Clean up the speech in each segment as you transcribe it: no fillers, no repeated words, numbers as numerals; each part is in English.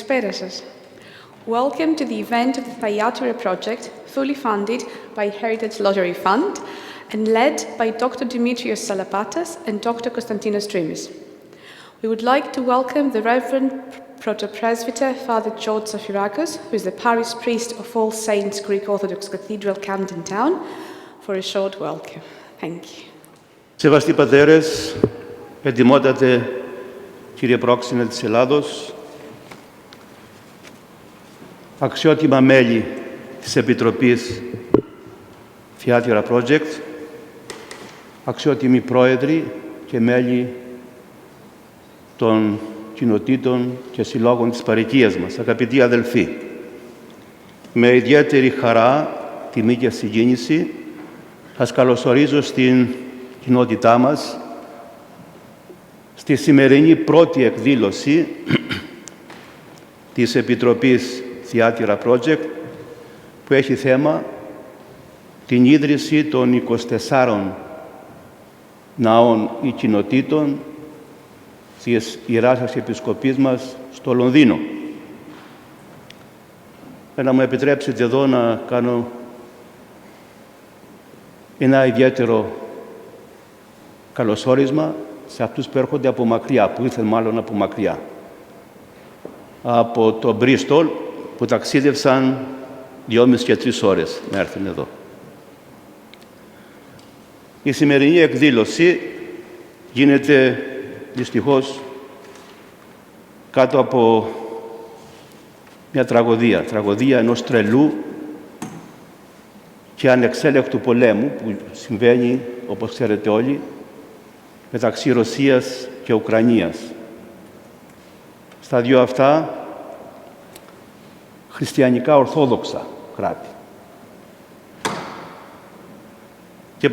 Καλησπέρα σας. Welcome to the event of the Thyateira Project, fully funded by Heritage Lottery Fund and led by Dr. Δημήτριος Σαλαπάτας and Dr. Kωνσταντίνος Τρίμμης. We would like to welcome the Reverend Proto-Presbyter Father Geώργιος Ζαφειράκος, who is the parish priest of All Saints Greek Orthodox Cathedral, Camden town, for a short welcome. Thank you. Σεβαστοί πατέρες, εντιμότατε κύριε πρόξενε της Ελλάδος, αξιότιμα μέλη της Επιτροπής Thyateira Project, αξιότιμοι πρόεδροι και μέλη των κοινοτήτων και συλλόγων της παροικίας μας, αγαπητοί αδελφοί, με ιδιαίτερη χαρά, τιμή και συγκίνηση, σας καλωσορίζω στην κοινότητά μας, στη σημερινή πρώτη εκδήλωση της Επιτροπής Thyateira Project, που έχει θέμα την ίδρυση των 24 ναών ή κοινοτήτων της Ιεράς Αρχιεπισκοπής μας στο Λονδίνο. Να μου επιτρέψετε εδώ να κάνω ένα ιδιαίτερο καλωσόρισμα σε αυτούς που έρχονται από μακριά, που ήρθαν μάλλον από μακριά. Από το Μπρίστολ, που ταξίδευσαν 2,5 και 3 ώρες να έρθουν εδώ. Η σημερινή εκδήλωση γίνεται δυστυχώς κάτω από μια τραγωδία ενός τρελού και ανεξέλεκτου πολέμου που συμβαίνει, όπως ξέρετε όλοι, μεταξύ Ρωσίας και Ουκρανίας. Στα δύο αυτά χριστιανικά ορθόδοξα κράτη. Και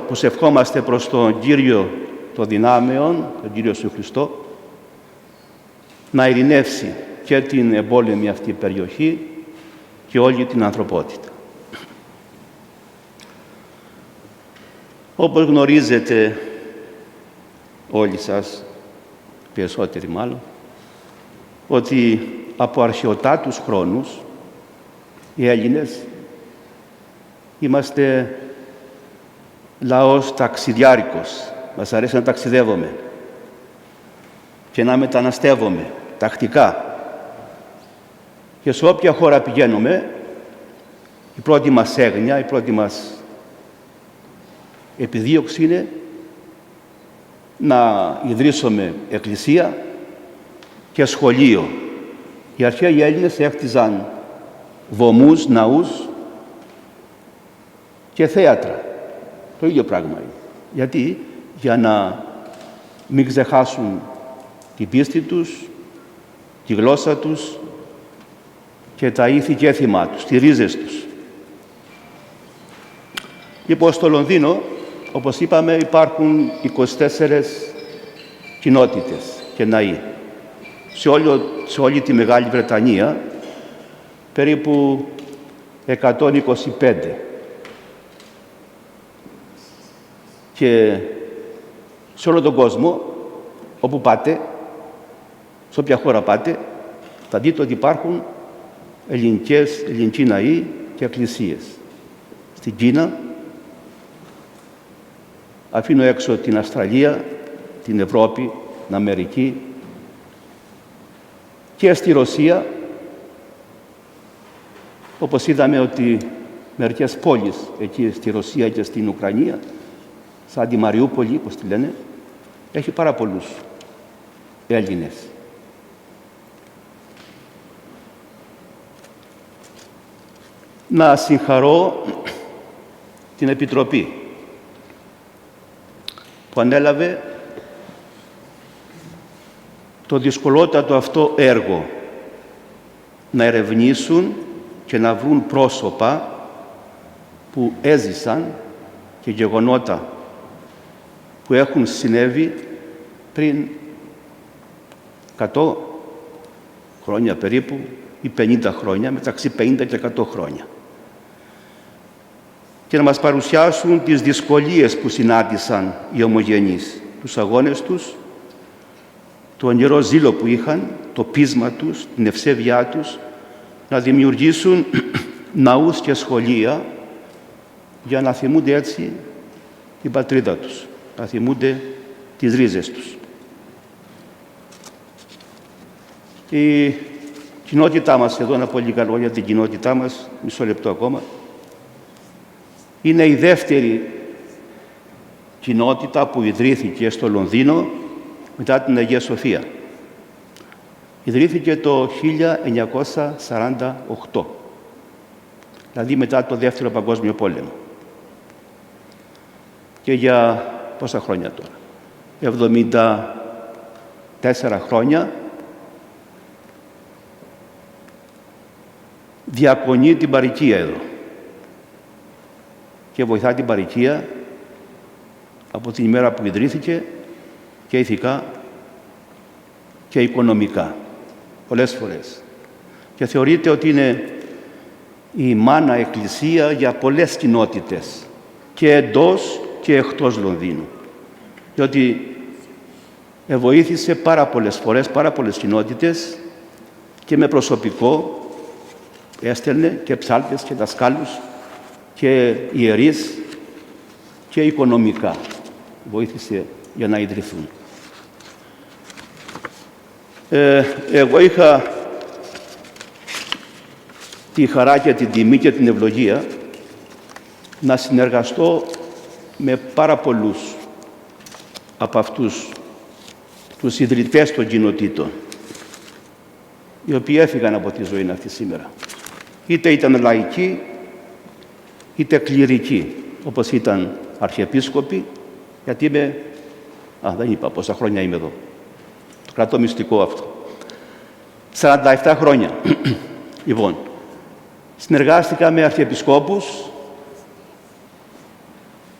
προσευχόμαστε προς τον Κύριο των δυνάμεων, τον Κύριο σου Χριστό, να ειρηνεύσει και την εμπόλεμη αυτή περιοχή και όλη την ανθρωπότητα. Όπως γνωρίζετε όλοι σας, περισσότεροι μάλλον, ότι από αρχαιοτάτους χρόνους οι Έλληνες είμαστε λαός ταξιδιάρικος. Μας αρέσει να ταξιδεύουμε και να μεταναστεύουμε τακτικά. Και σε όποια χώρα πηγαίνουμε, η πρώτη μας έγνοια, η πρώτη μας επιδίωξη είναι να ιδρύσουμε εκκλησία και σχολείο. Οι αρχαίοι Έλληνες έχτιζαν βωμούς, ναούς και θέατρα. Το ίδιο πράγμα είναι. Γιατί? Για να μην ξεχάσουν την πίστη τους, τη γλώσσα τους και τα ήθη και έθιμά τους, τις ρίζες τους. Λοιπόν, στο Λονδίνο, όπως είπαμε, υπάρχουν 24 κοινότητες και ναοί. Σε όλη τη Μεγάλη Βρετανία, περίπου 125. Και σε όλο τον κόσμο, όπου πάτε, σε όποια χώρα πάτε, θα δείτε ότι υπάρχουν ελληνικοί ναοί και εκκλησίες. Στην Κίνα, αφήνω έξω την Αυστραλία, την Ευρώπη, την Αμερική, και στη Ρωσία, όπως είδαμε ότι μερικές πόλεις εκεί στη Ρωσία και στην Ουκρανία, σαν τη Μαριούπολη, όπως τη λένε, έχει πάρα πολλούς Έλληνες. Να συγχαρώ την Επιτροπή που ανέλαβε το δυσκολότατο αυτό έργο, να ερευνήσουν και να βρουν πρόσωπα που έζησαν και γεγονότα που έχουν συνέβη πριν 100 χρόνια περίπου ή 50 χρόνια, μεταξύ 50 και 100 χρόνια. Και να μας παρουσιάσουν τις δυσκολίες που συνάντησαν οι ομογενείς, τους αγώνες τους, το ονειρό ζήλο που είχαν, το πείσμα τους, την ευσέβειά τους, να δημιουργήσουν ναούς και σχολεία για να θυμούνται έτσι την πατρίδα τους, να θυμούνται τις ρίζες τους. Η κοινότητά μας, εδώ να πω λίγα λόγια για την κοινότητά μας, μισό λεπτό ακόμα, είναι η δεύτερη κοινότητα που ιδρύθηκε στο Λονδίνο μετά την Αγία Σοφία. Ιδρύθηκε το 1948, δηλαδή μετά το Δεύτερο Παγκόσμιο Πόλεμο. Και για πόσα χρόνια τώρα? 74 χρόνια διακονεί την παροικία εδώ και βοηθά την παροικία από την ημέρα που ιδρύθηκε και ηθικά και οικονομικά, πολλές φορές. Και θεωρείται ότι είναι η μάνα εκκλησία για πολλές κοινότητες και εντός και εκτός Λονδίνου. Διότι βοήθησε πάρα πολλές φορές, πάρα πολλές κοινότητες και με προσωπικό έστελνε και ψάλτες και δασκάλους και ιερείς και οικονομικά βοήθησε για να ιδρυθούν. Εγώ είχα τη χαρά και την τιμή και την ευλογία να συνεργαστώ με πάρα πολλούς από αυτούς τους ιδρυτές των κοινοτήτων, οι οποίοι έφυγαν από τη ζωή αυτή σήμερα. Είτε ήταν λαϊκοί, είτε κληρικοί, όπως ήταν αρχιεπίσκοποι, γιατί είμαι, δεν είπα πόσα χρόνια είμαι εδώ, το κρατώ μυστικό αυτό. 47 χρόνια. Λοιπόν, συνεργάστηκα με αρχιεπισκόπους,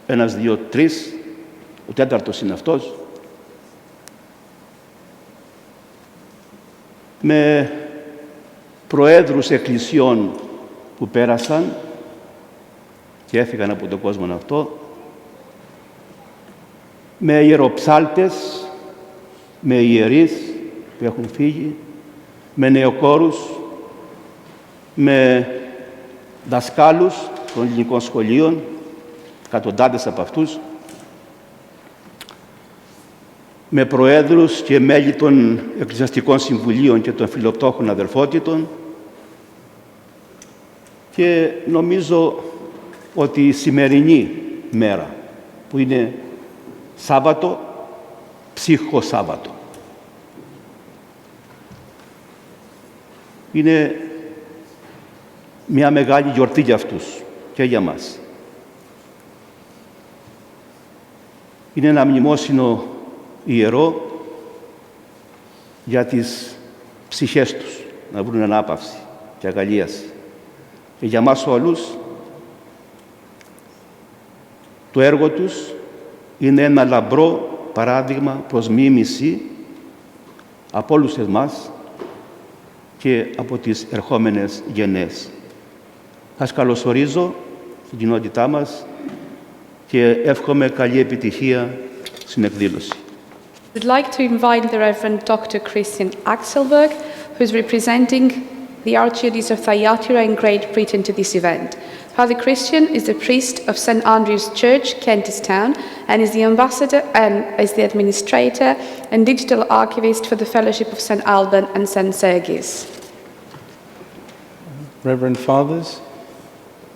ένας, δύο, τρεις, ο τέταρτος είναι αυτός, με προέδρους εκκλησιών που πέρασαν και έφυγαν από τον κόσμο αυτό, με ιεροψάλτες, με ιερείς που έχουν φύγει, με νεοκόρους, με δασκάλους των ελληνικών σχολείων, εκατοντάδες από αυτούς, με προέδρους και μέλη των εκκλησιαστικών συμβουλίων και των φιλοπτώχων αδελφότητων, και νομίζω ότι η σημερινή μέρα, που είναι Σάββατο, ψύχο Σάββατο, είναι μια μεγάλη γιορτή για αυτούς και για μας. Είναι ένα μνημόσυνο ιερό για τις ψυχές τους, να βρουν ανάπαυση και αγαλίαση. Και για μας όλους, το έργο τους είναι ένα λαμπρό παράδειγμα προς μίμηση από όλους εμάς και από τις ερχόμενες γενναίες. Σας καλωσορίζω στην κοινότητά μας και εύχομαι καλή επιτυχία στην εκδήλωση. I'd like to invite the Reverend Dr. Kristian Alksberg, who is representing the Archdiocese of Thyateira in Great Britain to this event. Father Kristian is the priest of St. Andrew's Church, Kentish Town, and is the ambassador and is the administrator and digital archivist for the Fellowship of St. Alban and St. Sergius. Reverend Fathers,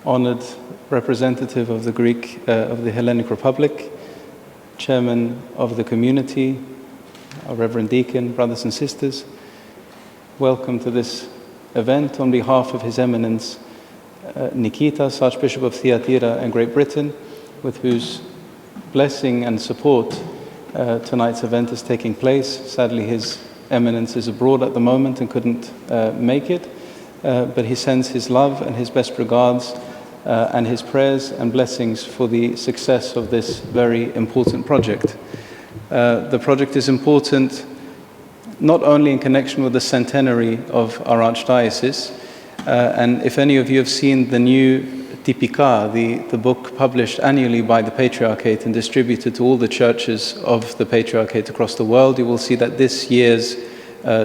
honored representative of the of the Hellenic Republic, chairman of the community, our Reverend Deacon, brothers and sisters, welcome to this event on behalf of His Eminence Nikitas, Archbishop of Thyateira and Great Britain, with whose blessing and support tonight's event is taking place. Sadly, His Eminence is abroad at the moment and couldn't make it, but he sends his love and his best regards and his prayers and blessings for the success of this very important project. The project is important not only in connection with the centenary of our Archdiocese, and if any of you have seen the new Typika, the book published annually by the Patriarchate and distributed to all the churches of the Patriarchate across the world, you will see that this year's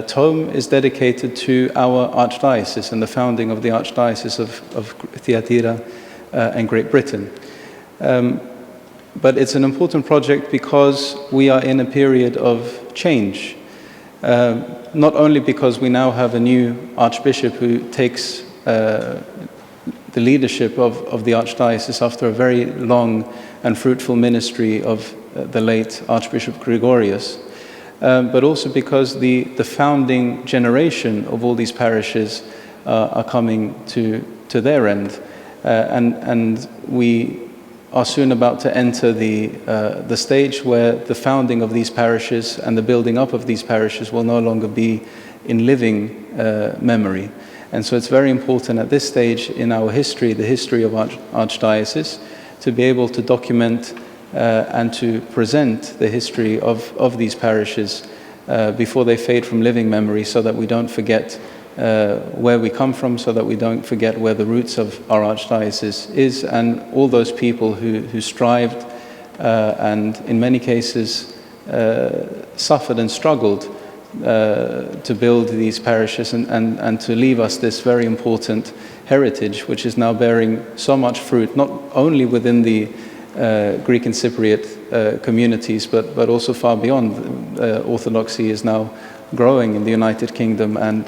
tome is dedicated to our Archdiocese and the founding of the Archdiocese of Thyateira and Great Britain. But it's an important project because we are in a period of change. Not only because we now have a new Archbishop who takes the leadership of the Archdiocese after a very long and fruitful ministry of the late Archbishop Gregorius, but also because the founding generation of all these parishes are coming to their end. And we are soon about to enter the stage where the founding of these parishes and the building up of these parishes will no longer be in living memory. And so it's very important at this stage in our history, the history of Archdiocese, to be able to document and to present the history of these parishes before they fade from living memory, so that we don't forget where we come from, so that we don't forget where the roots of our Archdiocese is, and all those people who strived and in many cases suffered and struggled to build these parishes and to leave us this very important heritage, which is now bearing so much fruit, not only within the Greek and Cypriot communities, but also far beyond. Orthodoxy is now growing in the United Kingdom, and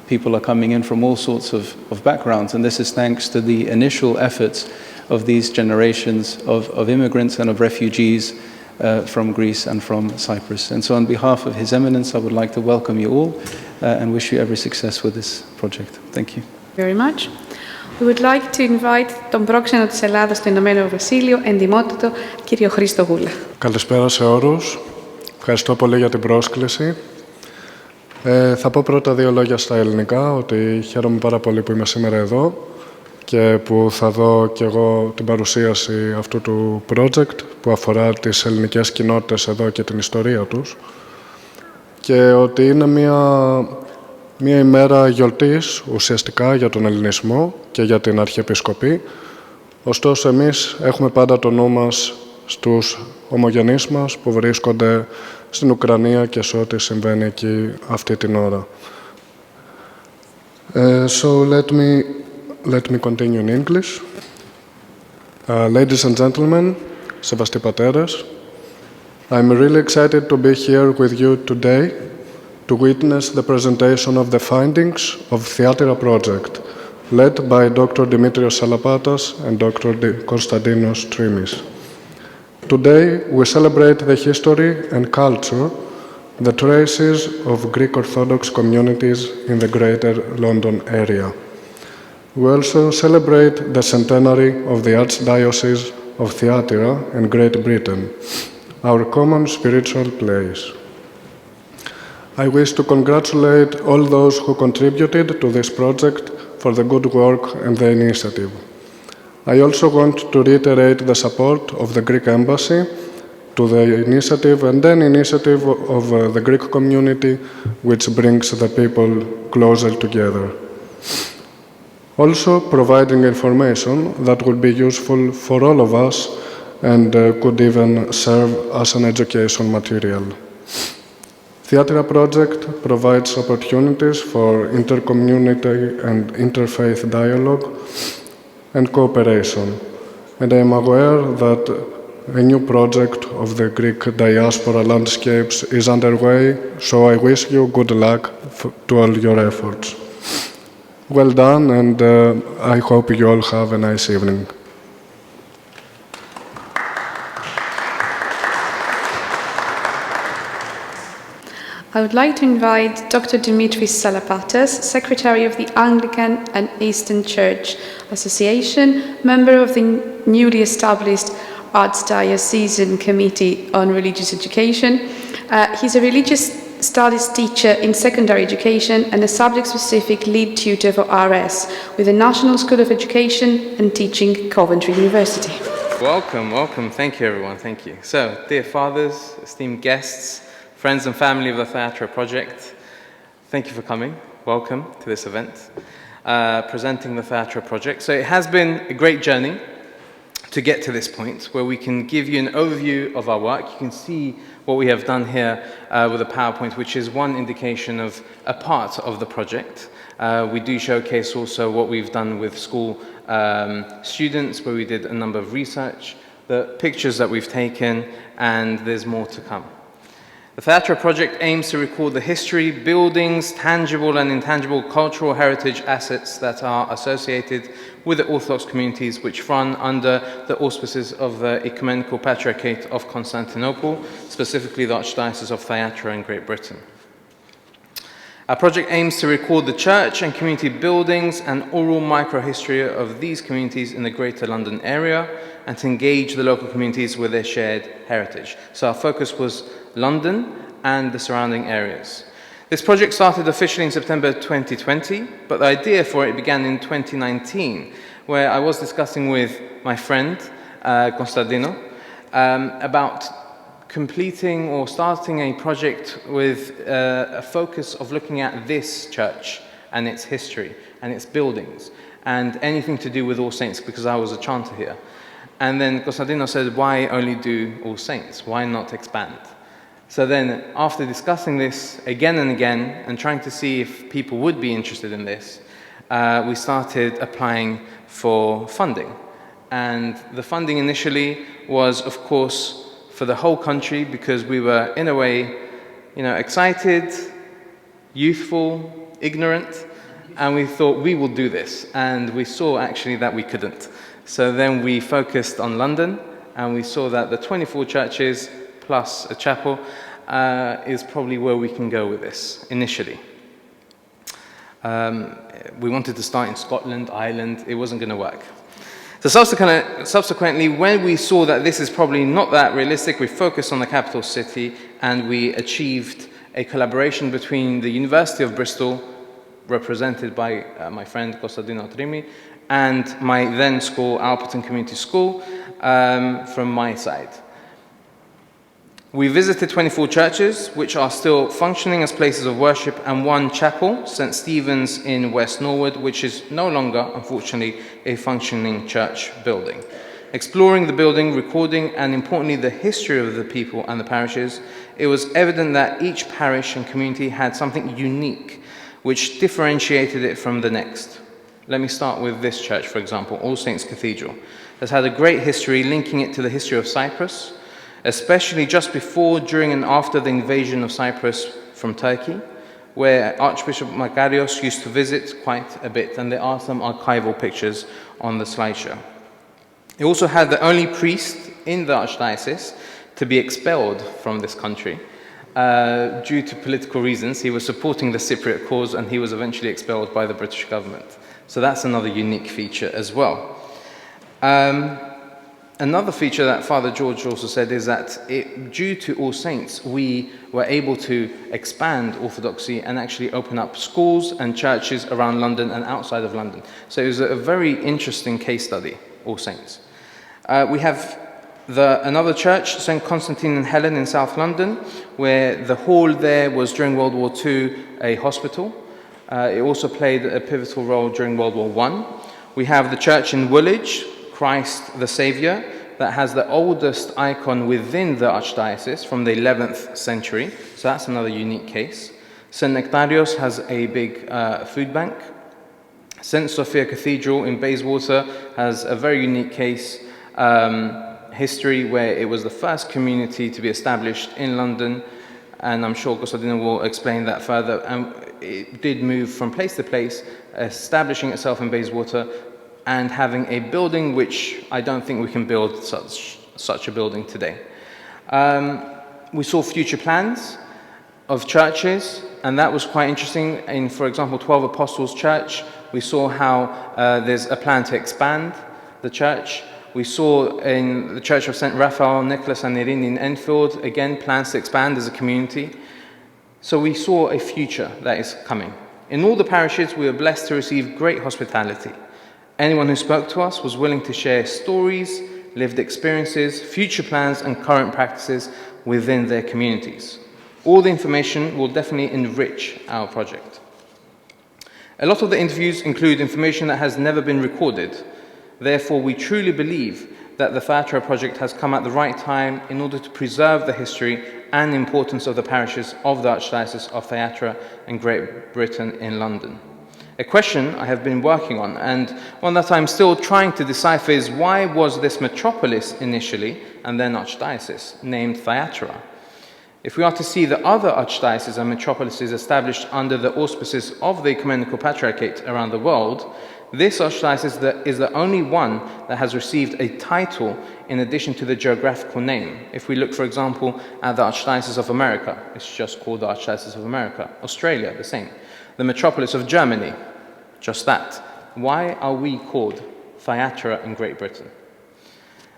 people are coming in from all sorts of backgrounds, and this is thanks to the initial efforts of these generations of immigrants and of refugees from Greece and from Cyprus. And so on behalf of His Eminence, I would like to welcome you all and wish you every success with this project. Thank you. Very much. We would like to invite τον πρόξενο της Ελλάδας στο Ηνωμένο Βασίλειο, εντιμότατο κύριο Χρήστο Γούλα. Καλησπέρα σε όλους. Ευχαριστώ πολύ για την πρόσκληση. Θα πω πρώτα δύο λόγια στα ελληνικά, ότι χαίρομαι πάρα πολύ που είμαι σήμερα εδώ και που θα δω και εγώ την παρουσίαση αυτού του project που αφορά τις ελληνικές κοινότητες εδώ και την ιστορία τους, και ότι είναι μια ημέρα γιορτής ουσιαστικά για τον ελληνισμό και για την Αρχιεπισκοπή. Ωστόσο, εμείς έχουμε πάντα το νου μας στους ομογενείς μας που βρίσκονται στην Ουκρανία και σε ό,τι συμβαίνει εκεί αυτή την ώρα. So let me continue in English. Ladies and gentlemen, σεβαστοί πατέρες, I'm really excited to be here with you today to witness the presentation of the findings of Thyateira Project, led by Dr. Δημήτριος Σαλαπάτας and Dr. Κωνσταντίνος Τρίμμης. Today, we celebrate the history and culture, the traces of Greek Orthodox communities in the Greater London area. We also celebrate the centenary of the Archdiocese of Thyateira and Great Britain, our common spiritual place. I wish to congratulate all those who contributed to this project for the good work and the initiative. I also want to reiterate the support of the Greek Embassy to the initiative and an initiative of the Greek community, which brings the people closer together. Also, providing information that will be useful for all of us and could even serve as an education material. Thyateira Project provides opportunities for intercommunity and interfaith dialogue and cooperation, and I am aware that a new project of the Greek diaspora landscapes is underway, so I wish you good luck to all your efforts. Well done, and I hope you all have a nice evening. I would like to invite Dr. Dimitris Salapatas, Secretary of the Anglican and Eastern Church Association, member of the newly established Archdiocesan Committee on Religious Education. He's a religious studies teacher in secondary education and a subject-specific lead tutor for RS with the National School of Education and Teaching, Coventry University. Welcome, welcome. Thank you, everyone. Thank you. So, dear fathers, esteemed guests, friends and family of the Thyateira Project, thank you for coming. Welcome to this event. presenting the Thyateira Project. So it has been a great journey to get to this point where we can give you an overview of our work. You can see what we have done here with a PowerPoint, which is one indication of a part of the project. We do showcase also what we've done with school students, where we did a number of research, the pictures that we've taken, and there's more to come. The Thyateira Project aims to record the history, buildings, tangible and intangible cultural heritage assets that are associated with the Orthodox communities which run under the auspices of the Ecumenical Patriarchate of Constantinople, specifically the Archdiocese of Thyateira in Great Britain. Our project aims to record the church and community buildings and oral microhistory of these communities in the Greater London area and to engage the local communities with their shared heritage. So our focus was London and the surrounding areas. This project started officially in September 2020, but the idea for it began in 2019, where I was discussing with my friend, Kostadino, about completing or starting a project with a focus of looking at this church and its history and its buildings and anything to do with All Saints, because I was a chanter here. And then Kostadino said, why only do All Saints? Why not expand? So then, after discussing this again and again, and trying to see if people would be interested in this, we started applying for funding. And the funding initially was, of course, for the whole country, because we were, in a way, excited, youthful, ignorant, and we thought we will do this. And we saw, actually, that we couldn't. So then we focused on London, and we saw that the 24 churches plus a chapel is probably where we can go with this initially. We wanted to start in Scotland, Ireland. It wasn't going to work. So subsequently, when we saw that this is probably not that realistic, we focused on the capital city, and we achieved a collaboration between the University of Bristol, represented by my friend Kωνσταντίνος Τρίμμη, and my then school, Alperton Community School, from my side. We visited 24 churches, which are still functioning as places of worship, and one chapel, St. Stephen's in West Norwood, which is no longer, unfortunately, a functioning church building. Exploring the building, recording, and importantly, the history of the people and the parishes, it was evident that each parish and community had something unique, which differentiated it from the next. Let me start with this church, for example, All Saints Cathedral. It's had a great history, linking it to the history of Cyprus, especially just before, during, and after the invasion of Cyprus from Turkey, where Archbishop Makarios used to visit quite a bit, and there are some archival pictures on the slideshow. It also had the only priest in the Archdiocese to be expelled from this country due to political reasons. He was supporting the Cypriot cause, and he was eventually expelled by the British government. So that's another unique feature as well. Another feature that Father George also said is that due to All Saints, we were able to expand Orthodoxy and actually open up schools and churches around London and outside of London. So it was a very interesting case study, All Saints. We have another church, St. Constantine and Helen in South London, where the hall there was during World War II a hospital. It also played a pivotal role during World War I. We have the church in Woolwich, Christ the Saviour, that has the oldest icon within the Archdiocese from the 11th century. So that's another unique case. St. Nectarios has a big food bank. St. Sophia Cathedral in Bayswater has a very unique case, history, where it was the first community to be established in London, and I'm sure Kostadino will explain that further. And it did move from place to place, establishing itself in Bayswater, and having a building which I don't think we can build such a building today. We saw future plans of churches, and that was quite interesting. In, for example, 12 Apostles Church, we saw how there's a plan to expand the church. We saw in the Church of St. Raphael, Nicholas and Irene in Enfield, again, plans to expand as a community. So we saw a future that is coming. In all the parishes, we were blessed to receive great hospitality. Anyone who spoke to us was willing to share stories, lived experiences, future plans, and current practices within their communities. All the information will definitely enrich our project. A lot of the interviews include information that has never been recorded. Therefore, we truly believe that the Thyateira Project has come at the right time in order to preserve the history and importance of the parishes of the Archdiocese of Thyateira and Great Britain in London. A question I have been working on, and one that I'm still trying to decipher, is why was this metropolis initially, and then archdiocese, named Thyateira? If we are to see the other archdioceses and metropolises established under the auspices of the Ecumenical Patriarchate around the world, this archdiocese is the only one that has received a title in addition to the geographical name. If we look, for example, at the Archdiocese of America, it's just called the Archdiocese of America. Australia, the same. The metropolis of Germany, just that. Why are we called Thyateira in Great Britain?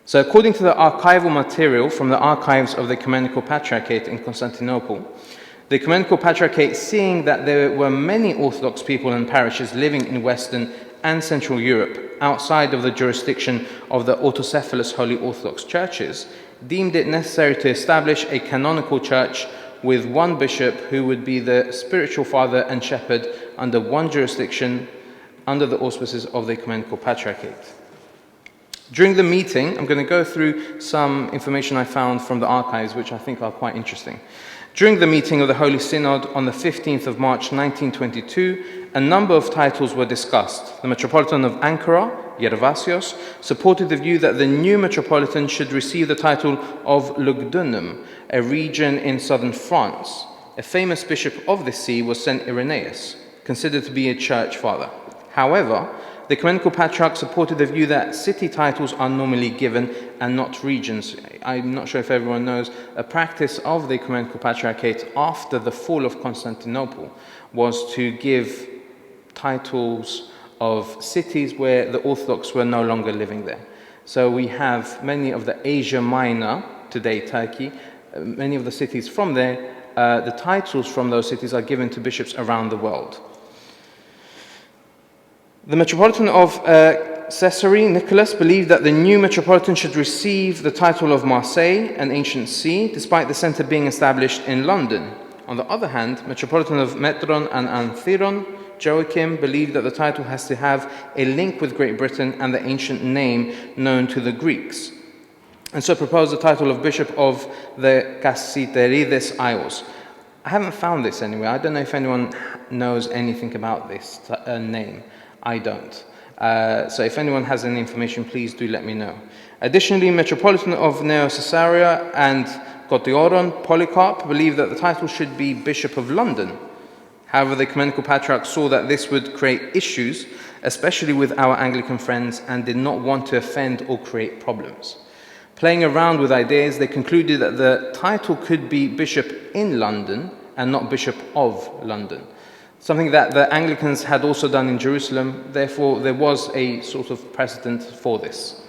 So according to the archival material from the archives of the Ecumenical Patriarchate in Constantinople, the Ecumenical Patriarchate, seeing that there were many Orthodox people and parishes living in Western and Central Europe outside of the jurisdiction of the autocephalous Holy Orthodox churches, deemed it necessary to establish a canonical church with one bishop who would be the spiritual father and shepherd under one jurisdiction under the auspices of the Ecumenical Patriarchate. During the meeting, I'm going to go through some information I found from the archives which I think are quite interesting. During the meeting of the Holy Synod on the 15th of March 1922, a number of titles were discussed. The Metropolitan of Ankara, Gervasios, supported the view that the new Metropolitan should receive the title of Lugdunum, a region in southern France. A famous bishop of this see was St. Irenaeus, considered to be a church father. However, the Ecumenical Patriarch supported the view that city titles are normally given and not regions. I'm not sure if everyone knows, a practice of the Ecumenical Patriarchate after the fall of Constantinople was to give titles of cities where the Orthodox were no longer living there. So we have many of the Asia Minor, today Turkey, many of the cities from there, the titles from those cities are given to bishops around the world. The Metropolitan of Caesarea, Nicholas, believed that the new Metropolitan should receive the title of Marseille, an ancient see, despite the centre being established in London. On the other hand, Metropolitan of Metron and Anthiron, Joachim, believed that the title has to have a link with Great Britain and the ancient name known to the Greeks, and so proposed the title of Bishop of the Kassiteridis Isles. I haven't found this anywhere. I don't know if anyone knows anything about this name. I don't. So if anyone has any information, please do let me know. Additionally, Metropolitan of Neo-Caesarea and Kotioron, Polycarp, believed that the title should be Bishop of London. However, the Ecumenical Patriarch saw that this would create issues, especially with our Anglican friends, and did not want to offend or create problems. Playing around with ideas, they concluded that the title could be Bishop in London and not Bishop of London, something that the Anglicans had also done in Jerusalem. Therefore, there was a sort of precedent for this.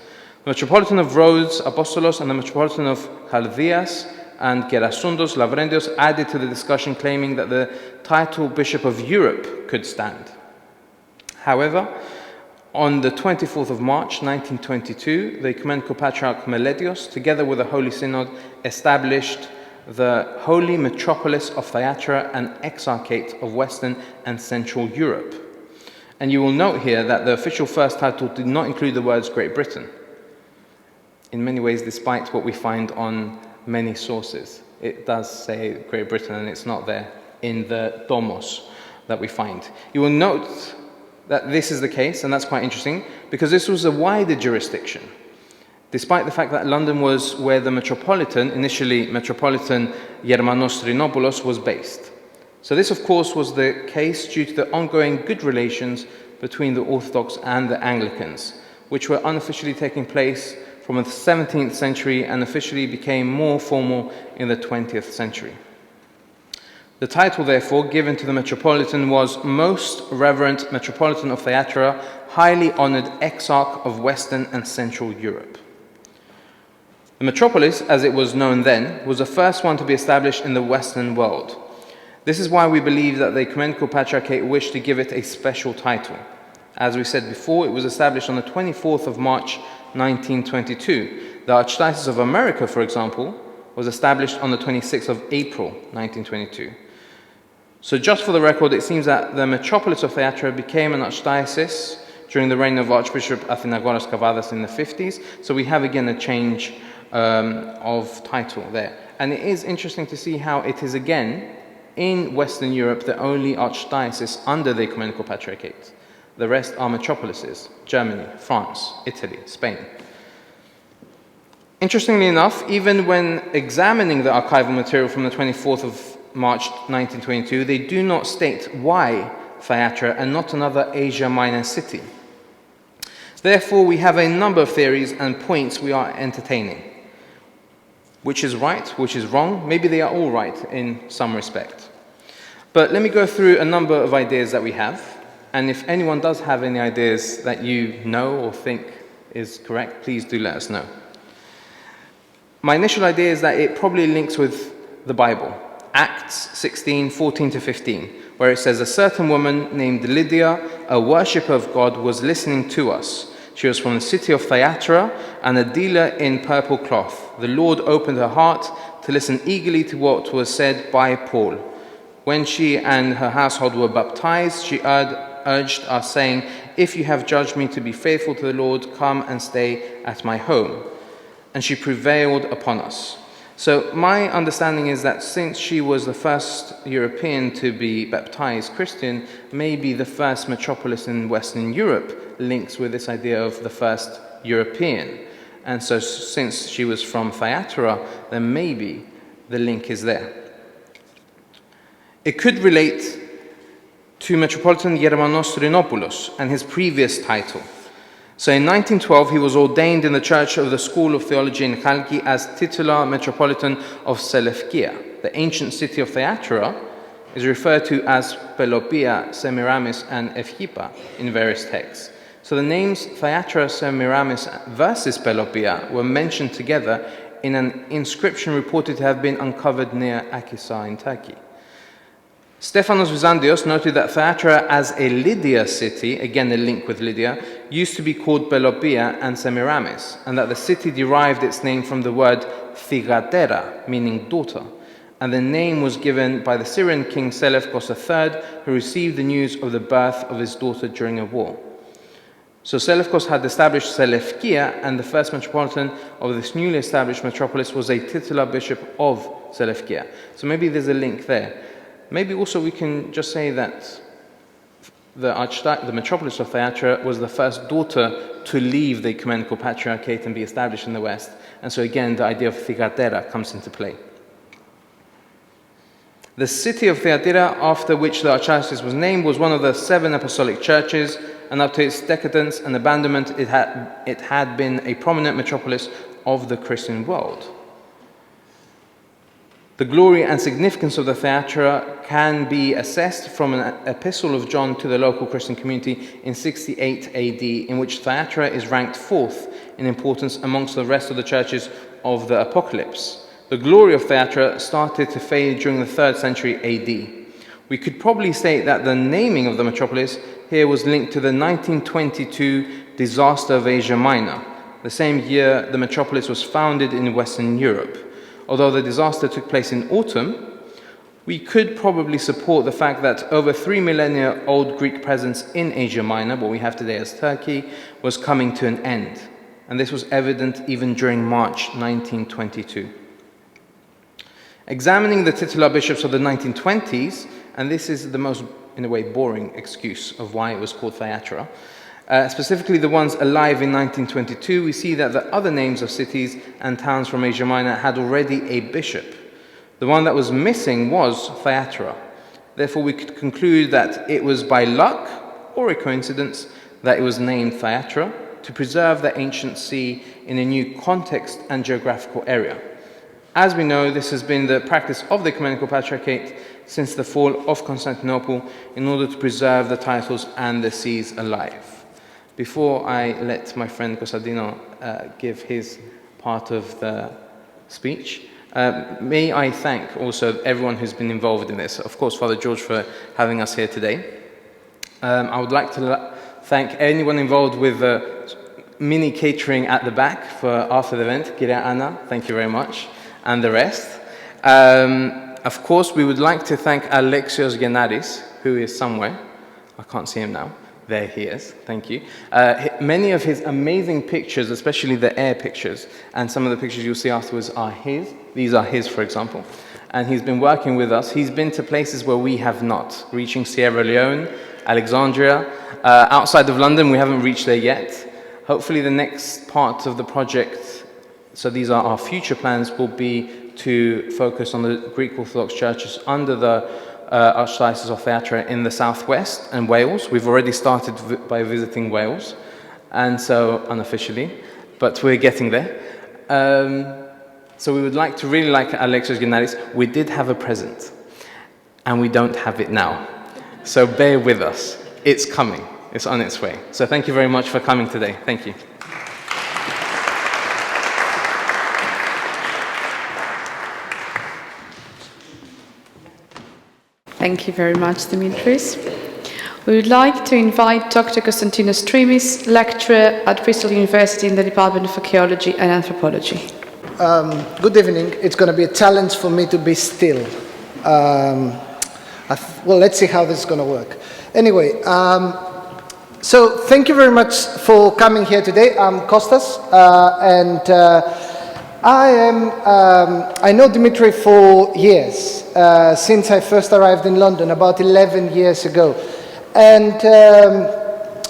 The Metropolitan of Rhodes, Apostolos, and the Metropolitan of Chaldeas and Gerasundos, Lavrendios, added to the discussion, claiming that the title Bishop of Europe could stand. However, on the 24th of March 1922, the Ecumenical Patriarch Meletios, together with the Holy Synod, established the Holy Metropolis of Thyateira and Exarchate of Western and Central Europe. And you will note here that the official first title did not include the words Great Britain. In many ways, despite what we find on many sources, it does say Great Britain, and it's not there in the tomos that we find. You will note that this is the case, and that's quite interesting, because this was a wider jurisdiction. Despite the fact that London was where the Metropolitan, initially Metropolitan Germanos Trinopoulos, was based. So this, of course, was the case due to the ongoing good relations between the Orthodox and the Anglicans, which were unofficially taking place from the 17th century and officially became more formal in the 20th century. The title, therefore, given to the Metropolitan was Most Reverend Metropolitan of Thyateira, highly honoured Exarch of Western and Central Europe. The metropolis, as it was known then, was the first one to be established in the Western world. This is why we believe that the Ecumenical Patriarchate wished to give it a special title. As we said before, it was established on the 24th of March 1922. The Archdiocese of America, for example, was established on the 26th of April 1922. So just for the record, it seems that the metropolis of Thyateira became an archdiocese during the reign of Archbishop Athinagoras Kavadas in the 50s. So we have again a change of title there. And it is interesting to see how it is again, in Western Europe, the only archdiocese under the Ecumenical Patriarchate. The rest are metropolises: Germany, France, Italy, Spain. Interestingly enough, even when examining the archival material from the 24th of March 1922, they do not state why Thyateira and not another Asia Minor city. Therefore, we have a number of theories and points we are entertaining. Which is right, which is wrong? Maybe they are all right in some respect. But let me go through a number of ideas that we have. And if anyone does have any ideas that you know or think is correct, please do let us know. My initial idea is that it probably links with the Bible. Acts 16, 14 to 15, where it says, "A certain woman named Lydia, a worshipper of God, was listening to us. She was from the city of Thyateira and a dealer in purple cloth. The Lord opened her heart to listen eagerly to what was said by Paul. When she and her household were baptized, she urged us, saying, 'If you have judged me to be faithful to the Lord, come and stay at my home.' And she prevailed upon us." So my understanding is that since she was the first European to be baptized Christian, maybe the first metropolis in Western Europe links with this idea of the first European. And so since she was from Thyateira, then maybe the link is there. It could relate to Metropolitan Germanos Trinopoulos and his previous title. So in 1912, he was ordained in the Church of the School of Theology in Chalki as titular Metropolitan of Seleukia. The ancient city of Thyateira is referred to as Pelopia, Semiramis, and Ephippa in various texts. So the names Thyateira, Semiramis versus Pelopia were mentioned together in an inscription reported to have been uncovered near Akisa in Turkey. Stephanos Vizantios noted that Thyateira as a Lydia city, again a link with Lydia, used to be called Pelopia and Semiramis, and that the city derived its name from the word Thyateira, meaning daughter, and the name was given by the Syrian king Seleucus III, who received the news of the birth of his daughter during a war. So Seleucus had established Seleukia, and the first metropolitan of this newly established metropolis was a titular bishop of Seleukia. So maybe there's a link there. Maybe also we can just say that the metropolis of Thyateira was the first daughter to leave the Ecumenical Patriarchate and be established in the West. And so again, the idea of Thyateira comes into play. The city of Thyateira, after which the archdiocese was named, was one of the 7 apostolic churches, and up to its decadence and abandonment, it had been a prominent metropolis of the Christian world. The glory and significance of the Thyateira can be assessed from an epistle of John to the local Christian community in 68 AD, in which Thyateira is ranked 4th in importance amongst the rest of the churches of the Apocalypse. The glory of Thyateira started to fade during the 3rd century AD. We could probably state that the naming of the metropolis here was linked to the 1922 disaster of Asia Minor, the same year the metropolis was founded in Western Europe. Although the disaster took place in autumn, we could probably support the fact that over 3 millennia old Greek presence in Asia Minor, what we have today as Turkey, was coming to an end. And this was evident even during March 1922. Examining the titular bishops of the 1920s, and this is the most, in a way, boring excuse of why it was called Thyateira, specifically the ones alive in 1922, we see that the other names of cities and towns from Asia Minor had already a bishop. The one that was missing was Thyateira. Therefore, we could conclude that it was by luck or a coincidence that it was named Thyateira to preserve the ancient see in a new context and geographical area. As we know, this has been the practice of the Ecumenical Patriarchate since the fall of Constantinople in order to preserve the titles and the sees alive. Before I let my friend Costantino give his part of the speech, may I thank also everyone who's been involved in this. Of course, Father George for having us here today. I would like to thank anyone involved with the mini catering at the back for after the event. Kyria Anna, thank you very much, and the rest. Of course, we would like to thank Alexios Gennaris, who is somewhere. I can't see him now. There he is, thank you. Many of his amazing pictures, especially the air pictures, and some of the pictures you'll see afterwards are his. These are his, for example. And he's been working with us. He's been to places where we have not, reaching Sierra Leone, Alexandria. Outside of London, we haven't reached there yet. Hopefully the next part of the project, so these are our future plans, will be to focus on the Greek Orthodox churches under the Archdiocese of Thyateira in the southwest and Wales. We've already started by visiting Wales, and so unofficially, but we're getting there. So we would like to really like Alexios Gennaris. We did have a present, and we don't have it now. So bear with us. It's coming. It's on its way. So thank you very much for coming today. Thank you. Thank you very much, Dimitris. We would like to invite Dr. Kωνσταντίνος Τρίμμης, lecturer at Bristol University in the Department of Archaeology and Anthropology. Good evening. It's going to be a challenge for me to be still. Well, let's see how this is going to work. Anyway, so thank you very much for coming here today. I'm Kostas, and I know Dimitri for years, since I first arrived in London about 11 years ago. And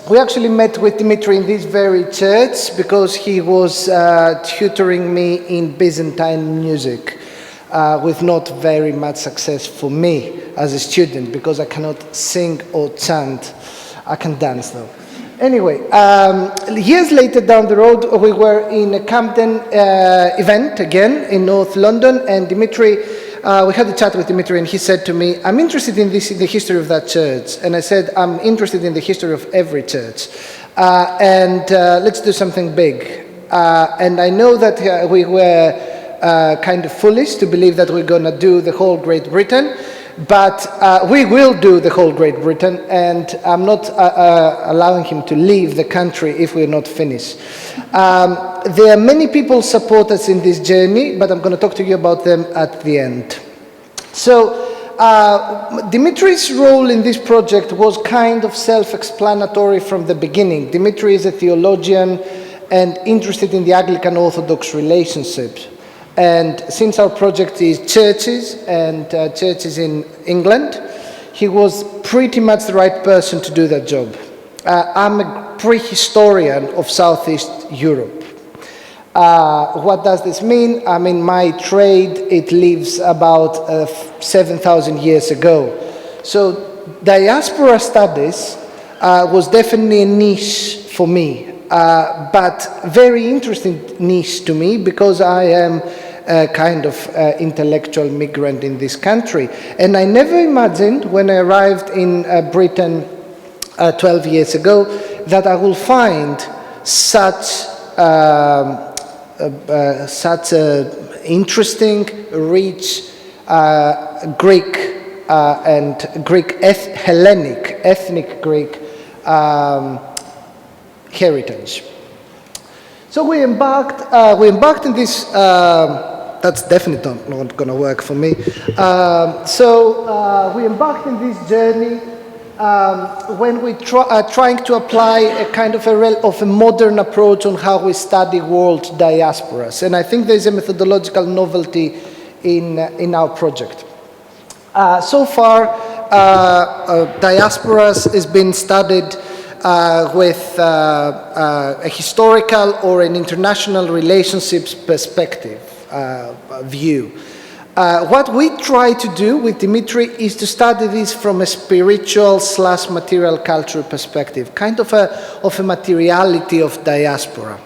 we actually met with Dimitri in this very church because he was tutoring me in Byzantine music, with not very much success for me as a student because I cannot sing or chant. I can dance though. Anyway, years later down the road, we were in a Camden event again in North London, and Dimitri, we had a chat with Dimitri, and he said to me, I'm interested in the history of that church. And I said, I'm interested in the history of every church. And let's do something big. And I know that we were kind of foolish to believe that we're going to do the whole Great Britain. But we will do the whole Great Britain, and I'm not allowing him to leave the country if we're not finished. There are many people support us in this journey, but I'm going to talk to you about them at the end. So, Dimitri's role in this project was kind of self-explanatory from the beginning. Dimitri is a theologian and interested in the Anglican Orthodox relationships. And since our project is churches and churches in England, he was pretty much the right person to do that job. I'm a prehistorian of Southeast Europe. What does this mean? I mean, my trade, it lives about 7,000 years ago. So diaspora studies was definitely a niche for me, but very interesting niche to me because I am a kind of intellectual migrant in this country. And I never imagined when I arrived in Britain 12 years ago that I will find such interesting, rich Greek and Greek Hellenic, ethnic Greek heritage. So we embarked in this. That's definitely not going to work for me. So we embarked in this journey when we trying to apply a kind of a modern approach on how we study world diasporas, and I think there is a methodological novelty in our project. So far, diasporas has been studied with a historical or an international relationships perspective view. What we try to do with Dimitri is to study this from a spiritual / material culture perspective, kind of a materiality of diaspora.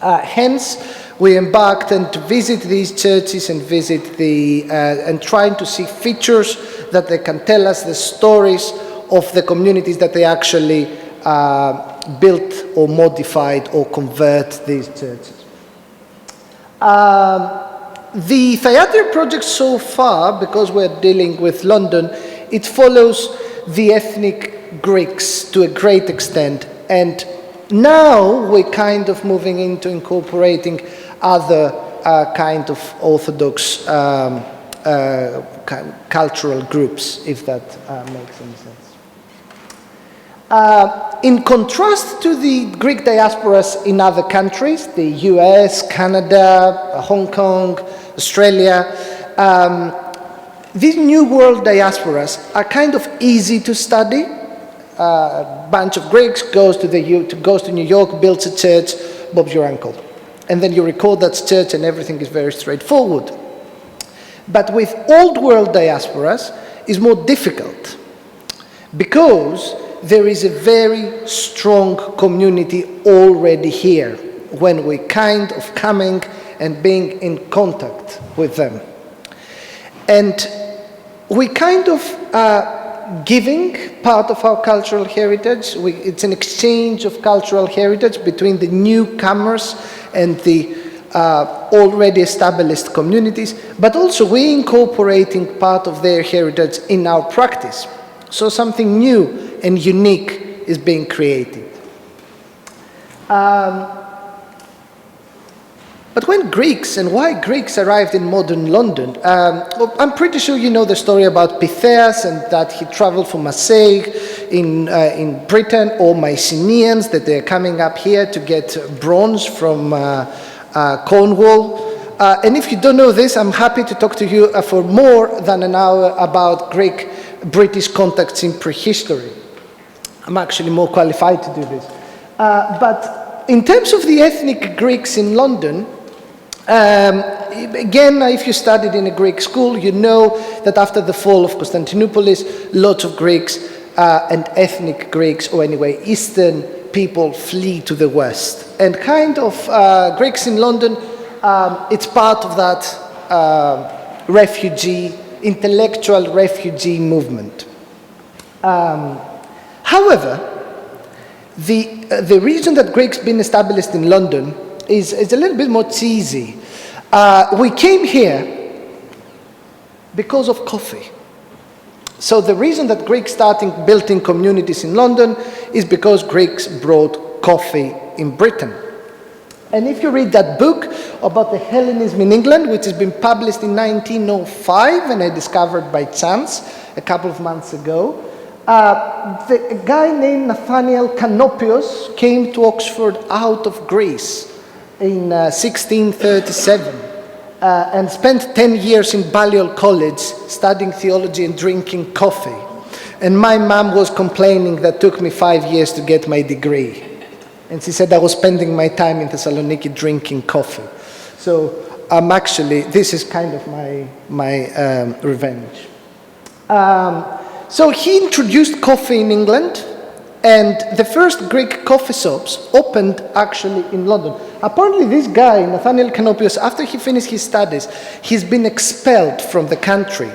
Hence, we embarked and to visit these churches and visit and trying to see features that they can tell us the stories of the communities that they actually built or modified or convert these churches. The Thyateira Project so far, because we're dealing with London, it follows the ethnic Greeks to a great extent, and now we're kind of moving into incorporating other kind of Orthodox cultural groups, if that makes any sense. In contrast to the Greek diasporas in other countries, the US, Canada, Hong Kong, Australia, these New World diasporas are kind of easy to study. A bunch of Greeks goes to New York, builds a church, Bob's your uncle. And then you record that church and everything is very straightforward. But with Old World diasporas, it's more difficult because there is a very strong community already here when we're kind of coming and being in contact with them. And we kind of giving part of our cultural heritage. It's an exchange of cultural heritage between the newcomers and the already established communities, but also we incorporating part of their heritage in our practice. So something new and unique is being created. But when Greeks, and why Greeks arrived in modern London, well, I'm pretty sure you know the story about Pytheas and that he traveled from Marseille in Britain, or Mycenaeans, that they're coming up here to get bronze from Cornwall. And if you don't know this, I'm happy to talk to you for more than an hour about Greek-British contacts in prehistory. I'm actually more qualified to do this. But in terms of the ethnic Greeks in London, again, if you studied in a Greek school, you know that after the fall of Constantinople, lots of Greeks and ethnic Greeks, or anyway, Eastern people flee to the West. And kind of Greeks in London, it's part of that intellectual refugee movement. However, the reason that Greeks been established in London is a little bit more cheesy. We came here because of coffee. So the reason that Greeks started building communities in London is because Greeks brought coffee in Britain. And if you read that book about the Hellenism in England, which has been published in 1905, and I discovered by chance a couple of months ago, a guy named Nathaniel Canopios came to Oxford out of Greece in 1637 and spent 10 years in Balliol College studying theology and drinking coffee. And my mum was complaining that took me 5 years to get my degree. And she said I was spending my time in Thessaloniki drinking coffee. So this is kind of my revenge. So he introduced coffee in England, and the first Greek coffee shops opened actually in London. Apparently this guy, Nathaniel Canopios, after he finished his studies, he's been expelled from the country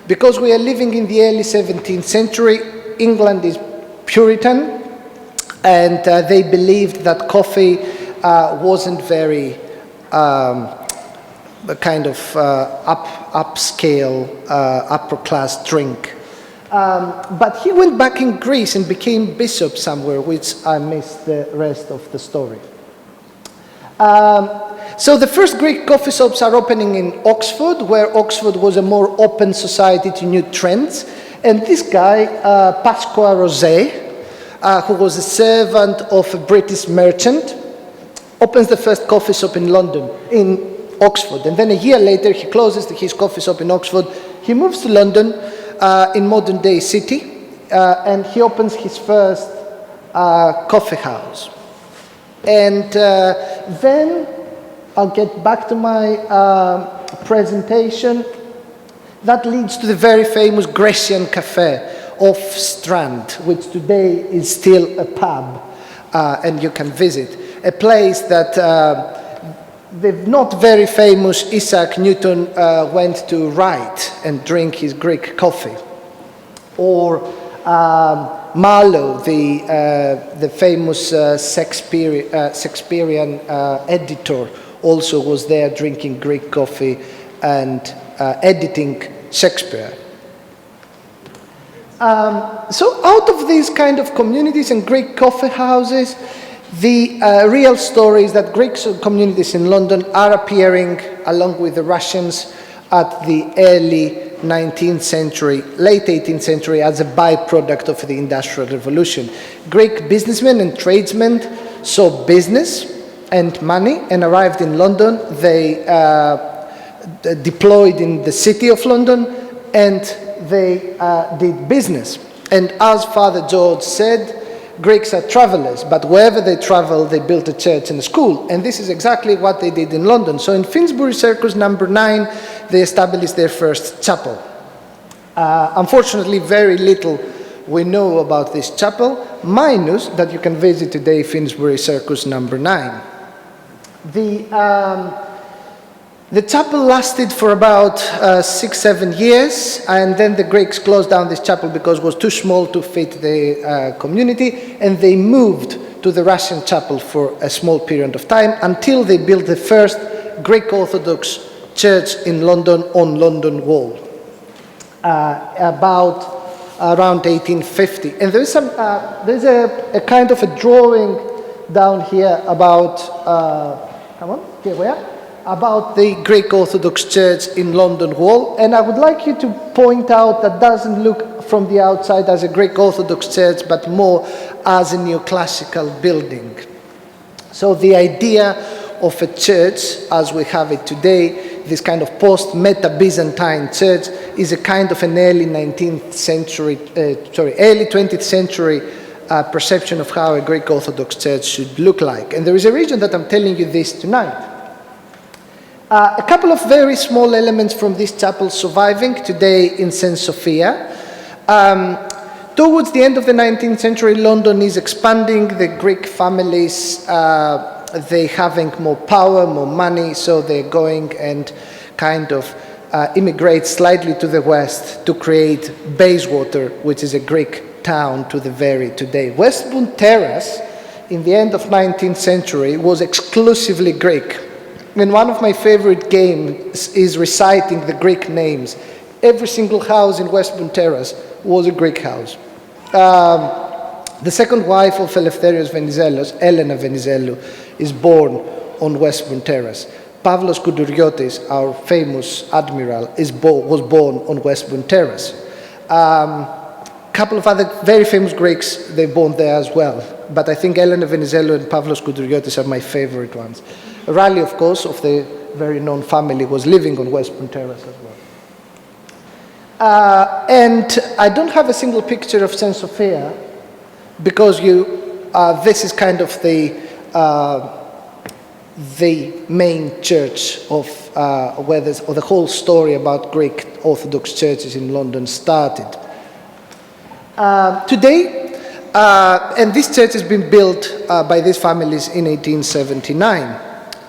because we are living in the early 17th century. England is Puritan, and they believed that coffee wasn't very upscale, upper class drink. But he went back in Greece and became bishop somewhere, which I missed the rest of the story. So the first Greek coffee shops are opening in Oxford, where Oxford was a more open society to new trends. And this guy, Pasqua Rosé, who was a servant of a British merchant, opens the first coffee shop in London, in Oxford. And then a year later, he closes his coffee shop in Oxford. He moves to London, in modern day city, and he opens his first coffee house. And then I'll get back to my presentation. That leads to the very famous Grecian Cafe off Strand, which today is still a pub, and you can visit. A place that the not very famous Isaac Newton went to write and drink his Greek coffee. Or Marlowe, the famous Shakespearean editor, also was there drinking Greek coffee and editing Shakespeare. So out of these kind of communities and Greek coffee houses, the real story is that Greek communities in London are appearing along with the Russians at the early 19th century, late 18th century as a byproduct of the Industrial Revolution. Greek businessmen and tradesmen saw business and money and arrived in London. They deployed in the city of London and they did business. And as Father George said, Greeks are travelers, but wherever they travel, they built a church and a school. And this is exactly what they did in London. So in Finsbury Circus number 9, they established their first chapel. Unfortunately, very little we know about this chapel, minus that you can visit today Finsbury Circus number 9. The chapel lasted for about 6-7 years, and then the Greeks closed down this chapel because it was too small to fit the community, and they moved to the Russian chapel for a small period of time until they built the first Greek Orthodox church in London on London Wall, around 1850. And there's a kind of a drawing down here about, come on, here we are, about the Greek Orthodox Church in London Wall, and I would like you to point out that doesn't look from the outside as a Greek Orthodox Church, but more as a neoclassical building. So the idea of a church, as we have it today, this kind of post-Meta-Byzantine church, is a kind of an early 19th century, early 20th century perception of how a Greek Orthodox Church should look like. And there is a reason that I'm telling you this tonight. A couple of very small elements from this chapel surviving today in St. Sophia. Towards the end of the 19th century, London is expanding. The Greek families, they're having more power, more money, so they're going and kind of immigrate slightly to the west to create Bayswater, which is a Greek town to the very today. Westbourne Terrace, in the end of 19th century, was exclusively Greek. And one of my favorite games is reciting the Greek names. Every single house in Westbourne Terrace was a Greek house. The second wife of Eleftherios Venizelos, Elena Venizelou, is born on Westbourne Terrace. Pavlos Kouduriotis, our famous admiral, was born on Westbourne Terrace. Couple of other very famous Greeks, they born there as well. But I think Elena Venizelou and Pavlos Kouduriotis are my favorite ones. Raleigh, of course, of the very known family, was living on Westbourne Terrace as well. And I don't have a single picture of St. Sophia because this is kind of the main church of where the whole story about Greek Orthodox churches in London started. Today, and this church has been built by these families in 1879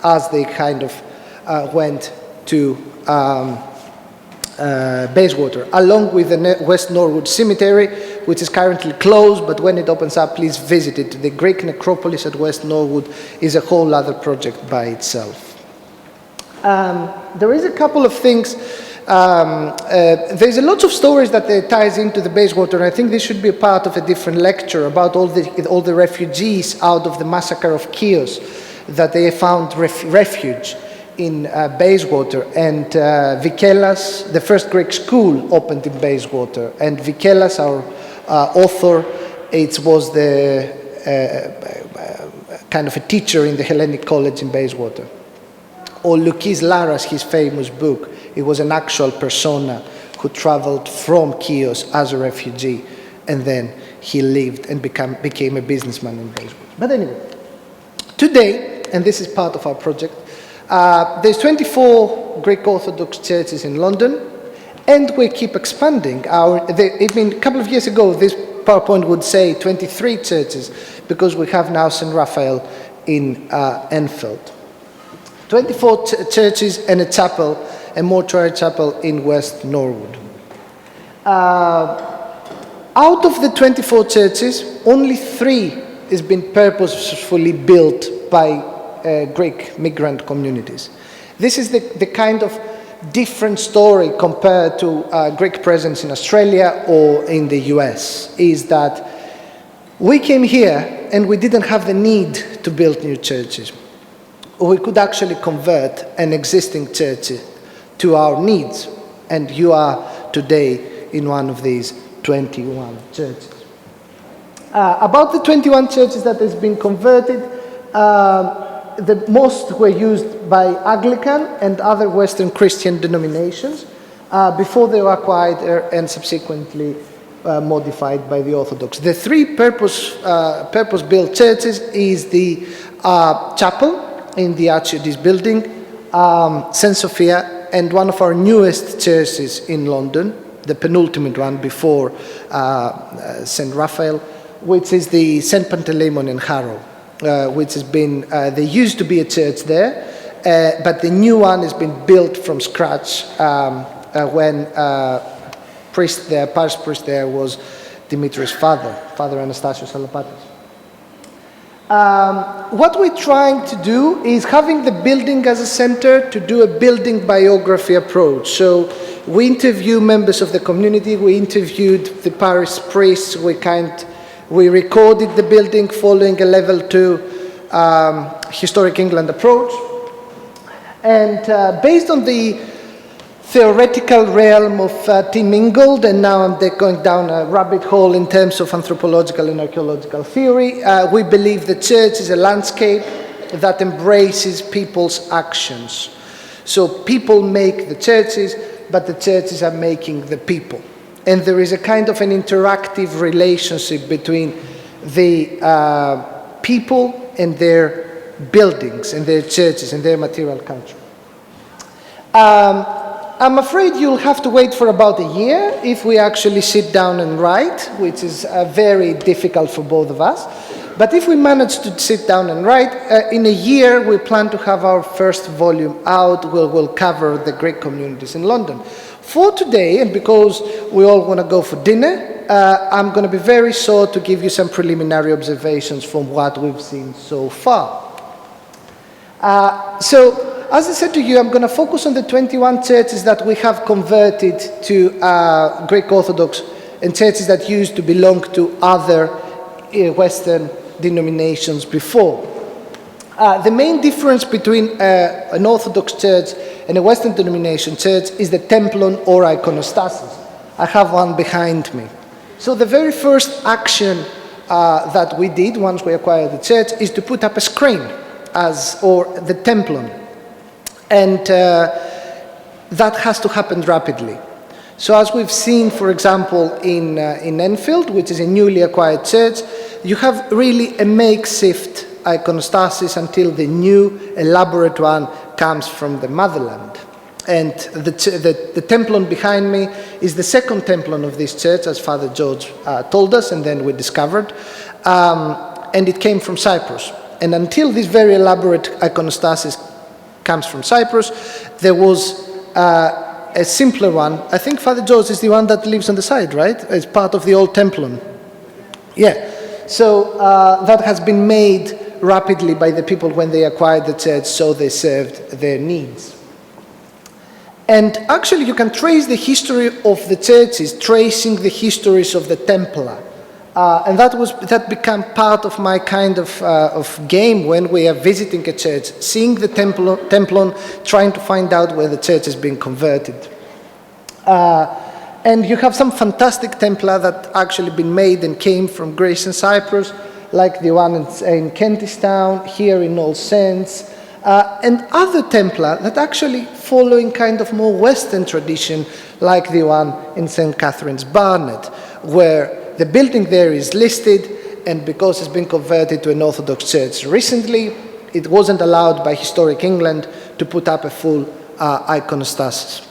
as they kind of went to Bayswater, along with the West Norwood Cemetery, which is currently closed, but when it opens up, please visit it. The Greek necropolis at West Norwood is a whole other project by itself. There is a couple of things. There's a lot of stories that ties into the Bayswater, and I think this should be a part of a different lecture about all the refugees out of the massacre of Chios, that they found refuge in Bayswater, and Vikelas, the first Greek school opened in Bayswater, and Vikelas, our author, it was the kind of a teacher in the Hellenic College in Bayswater. Or Lukis Laras, his famous book, it was an actual persona who traveled from Chios as a refugee, and then he lived and became a businessman in Bayswater. But anyway, today, and this is part of our project, there's 24 Greek Orthodox churches in London, and we keep expanding. A couple of years ago, this PowerPoint would say 23 churches, because we have now St. Raphael in Enfield. 24 churches and a chapel, a mortuary chapel in West Norwood. Out of the 24 churches, only 3 has been purposefully built by Greek migrant communities. This is the kind of different story compared to Greek presence in Australia or in the US, is that we came here and we didn't have the need to build new churches. We could actually convert an existing church to our needs. And you are today in one of these 21 churches. About the 21 churches that has been converted, the most were used by Anglican and other Western Christian denominations before they were acquired and subsequently modified by the Orthodox. The three purpose-built churches is the chapel in the Archdiocese building, St. Sophia, and one of our newest churches in London, the penultimate one before St. Raphael, which is the St. Panteleimon in Harrow, which has been, there used to be a church there, but the new one has been built from scratch when parish priest there was Dimitri's father, Father Anastasios Salapatas. What we're trying to do is having the building as a center to do a building biography approach. So we interview members of the community, we interviewed the parish priests, we recorded the building following a level 2 historic England approach. And based on the theoretical realm of Tim Ingold, and now I'm going down a rabbit hole in terms of anthropological and archaeological theory, we believe the church is a landscape that embraces people's actions. So people make the churches, but the churches are making the people. And there is a kind of an interactive relationship between the people and their buildings and their churches and their material culture. I'm afraid you'll have to wait for about a year if we actually sit down and write, which is very difficult for both of us. But if we manage to sit down and write, in a year we plan to have our first volume out. We'll cover the Greek communities in London. For today, and because we all want to go for dinner, I'm going to be very short to give you some preliminary observations from what we've seen so far. As I said to you, I'm going to focus on the 21 churches that we have converted to Greek Orthodox and churches that used to belong to other Western denominations before. The main difference between an Orthodox church and a Western denomination church is the templon or iconostasis. I have one behind me. So the very first action that we did once we acquired the church is to put up a screen or the templon. And that has to happen rapidly. So as we've seen, for example, in Enfield, which is a newly acquired church, you have really a makeshift iconostasis until the new elaborate one comes from the motherland. And the templon behind me is the second templon of this church, as Father George told us, and then we discovered. And it came from Cyprus. And until this very elaborate iconostasis comes from Cyprus, there was a simpler one. I think Father George is the one that lives on the side, right? It's part of the old templon. Yeah. So that has been made rapidly by the people when they acquired the church, so they served their needs. And actually you can trace the history of the churches, tracing the histories of the Templar. And that became part of my kind of game when we are visiting a church, seeing the templon, trying to find out where the church is being converted. And you have some fantastic Templar that actually been made and came from Greece and Cyprus, like the one in Kentish Town, here in All Saints, and other Templar that actually following kind of more Western tradition, like the one in St. Catherine's Barnet, where the building there is listed, and because it's been converted to an Orthodox church recently, it wasn't allowed by historic England to put up a full iconostasis.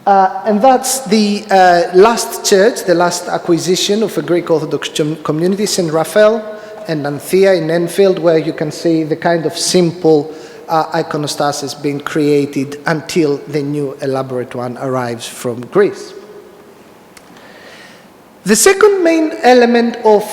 And that's the last church, the last acquisition of a Greek Orthodox community, St. Raphael and Anthea in Enfield, where you can see the kind of simple iconostasis being created until the new elaborate one arrives from Greece. The second main element of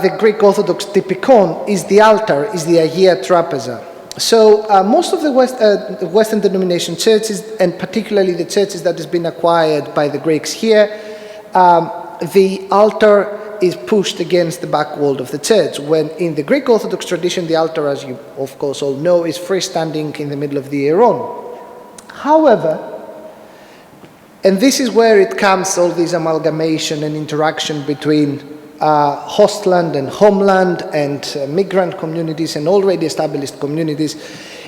the Greek Orthodox typikon is the altar, is the Agia Trapeza. So most of the Western denomination churches, and particularly the churches that has been acquired by the Greeks here, the altar is pushed against the back wall of the church, when in the Greek Orthodox tradition, the altar, as you of course all know, is freestanding in the middle of the Hieron. However, And this is where it comes, all this amalgamation and interaction between hostland and homeland and migrant communities and already established communities,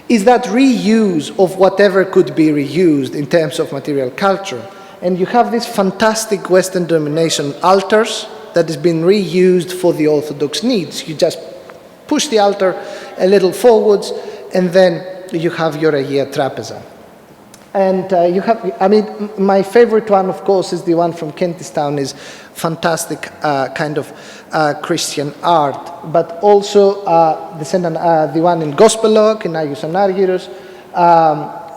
is that reuse of whatever could be reused in terms of material culture. And you have this fantastic Western domination altars that has been reused for the Orthodox needs. You just push the altar a little forwards, and then you have your Agia Trapeza. And you have, I mean, my favorite one, of course, is the one from Kentish Town, is fantastic kind of Christian art, but also the one in Gospelok, in Agios Anargyros,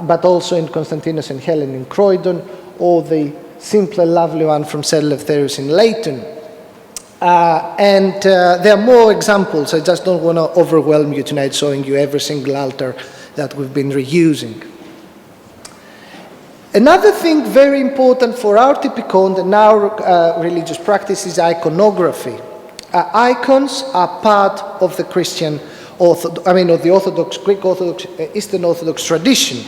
but also in Konstantinos and Helen in Croydon, or the simpler, lovely one from St. Eleftherios in Leighton. And there are more examples. I just don't want to overwhelm you tonight showing you every single altar that we've been reusing. Another thing very important for our Typikon and our religious practice is iconography. Icons are part of the Christian, of the Orthodox, Greek Orthodox, Eastern Orthodox tradition.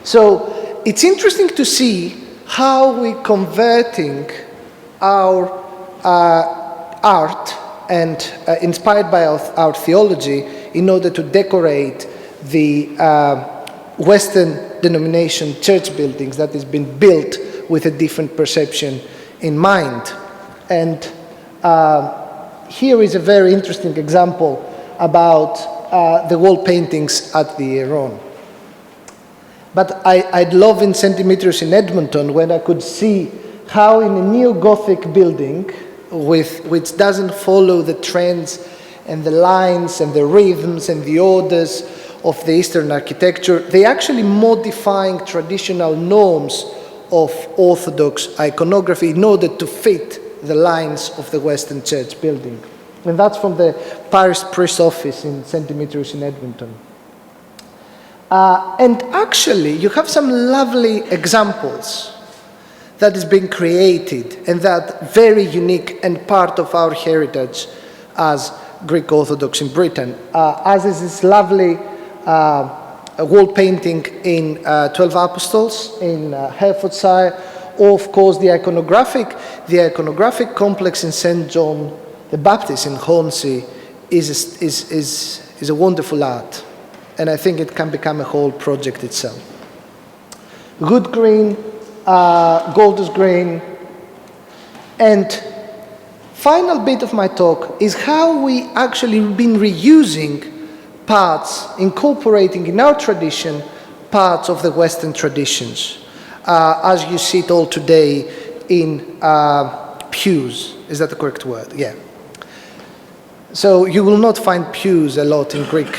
So it's interesting to see how we're converting our art and inspired by our theology in order to decorate the Western denomination church buildings that has been built with a different perception in mind. And here is a very interesting example about the wall paintings at the Hieron. But I'd love in St. Demetrius in Edmonton when I could see how in a neo-Gothic building which doesn't follow the trends and the lines and the rhythms and the orders of the Eastern architecture, they actually modifying traditional norms of Orthodox iconography in order to fit the lines of the Western church building. And that's from the parish priest office in St. Demetrius in Edmonton. And actually, you have some lovely examples that is being created and that very unique and part of our heritage as Greek Orthodox in Britain, as is this lovely wall painting in 12 Apostles in Herefordshire, or of course the iconographic complex in St. John the Baptist in Hornsey is a wonderful art, and I think it can become a whole project itself. Wood green, Golders green, and final bit of my talk is how we actually been reusing parts, incorporating in our tradition parts of the Western traditions, as you see it all today in pews. Is that the correct word? Yeah. So you will not find pews a lot in Greek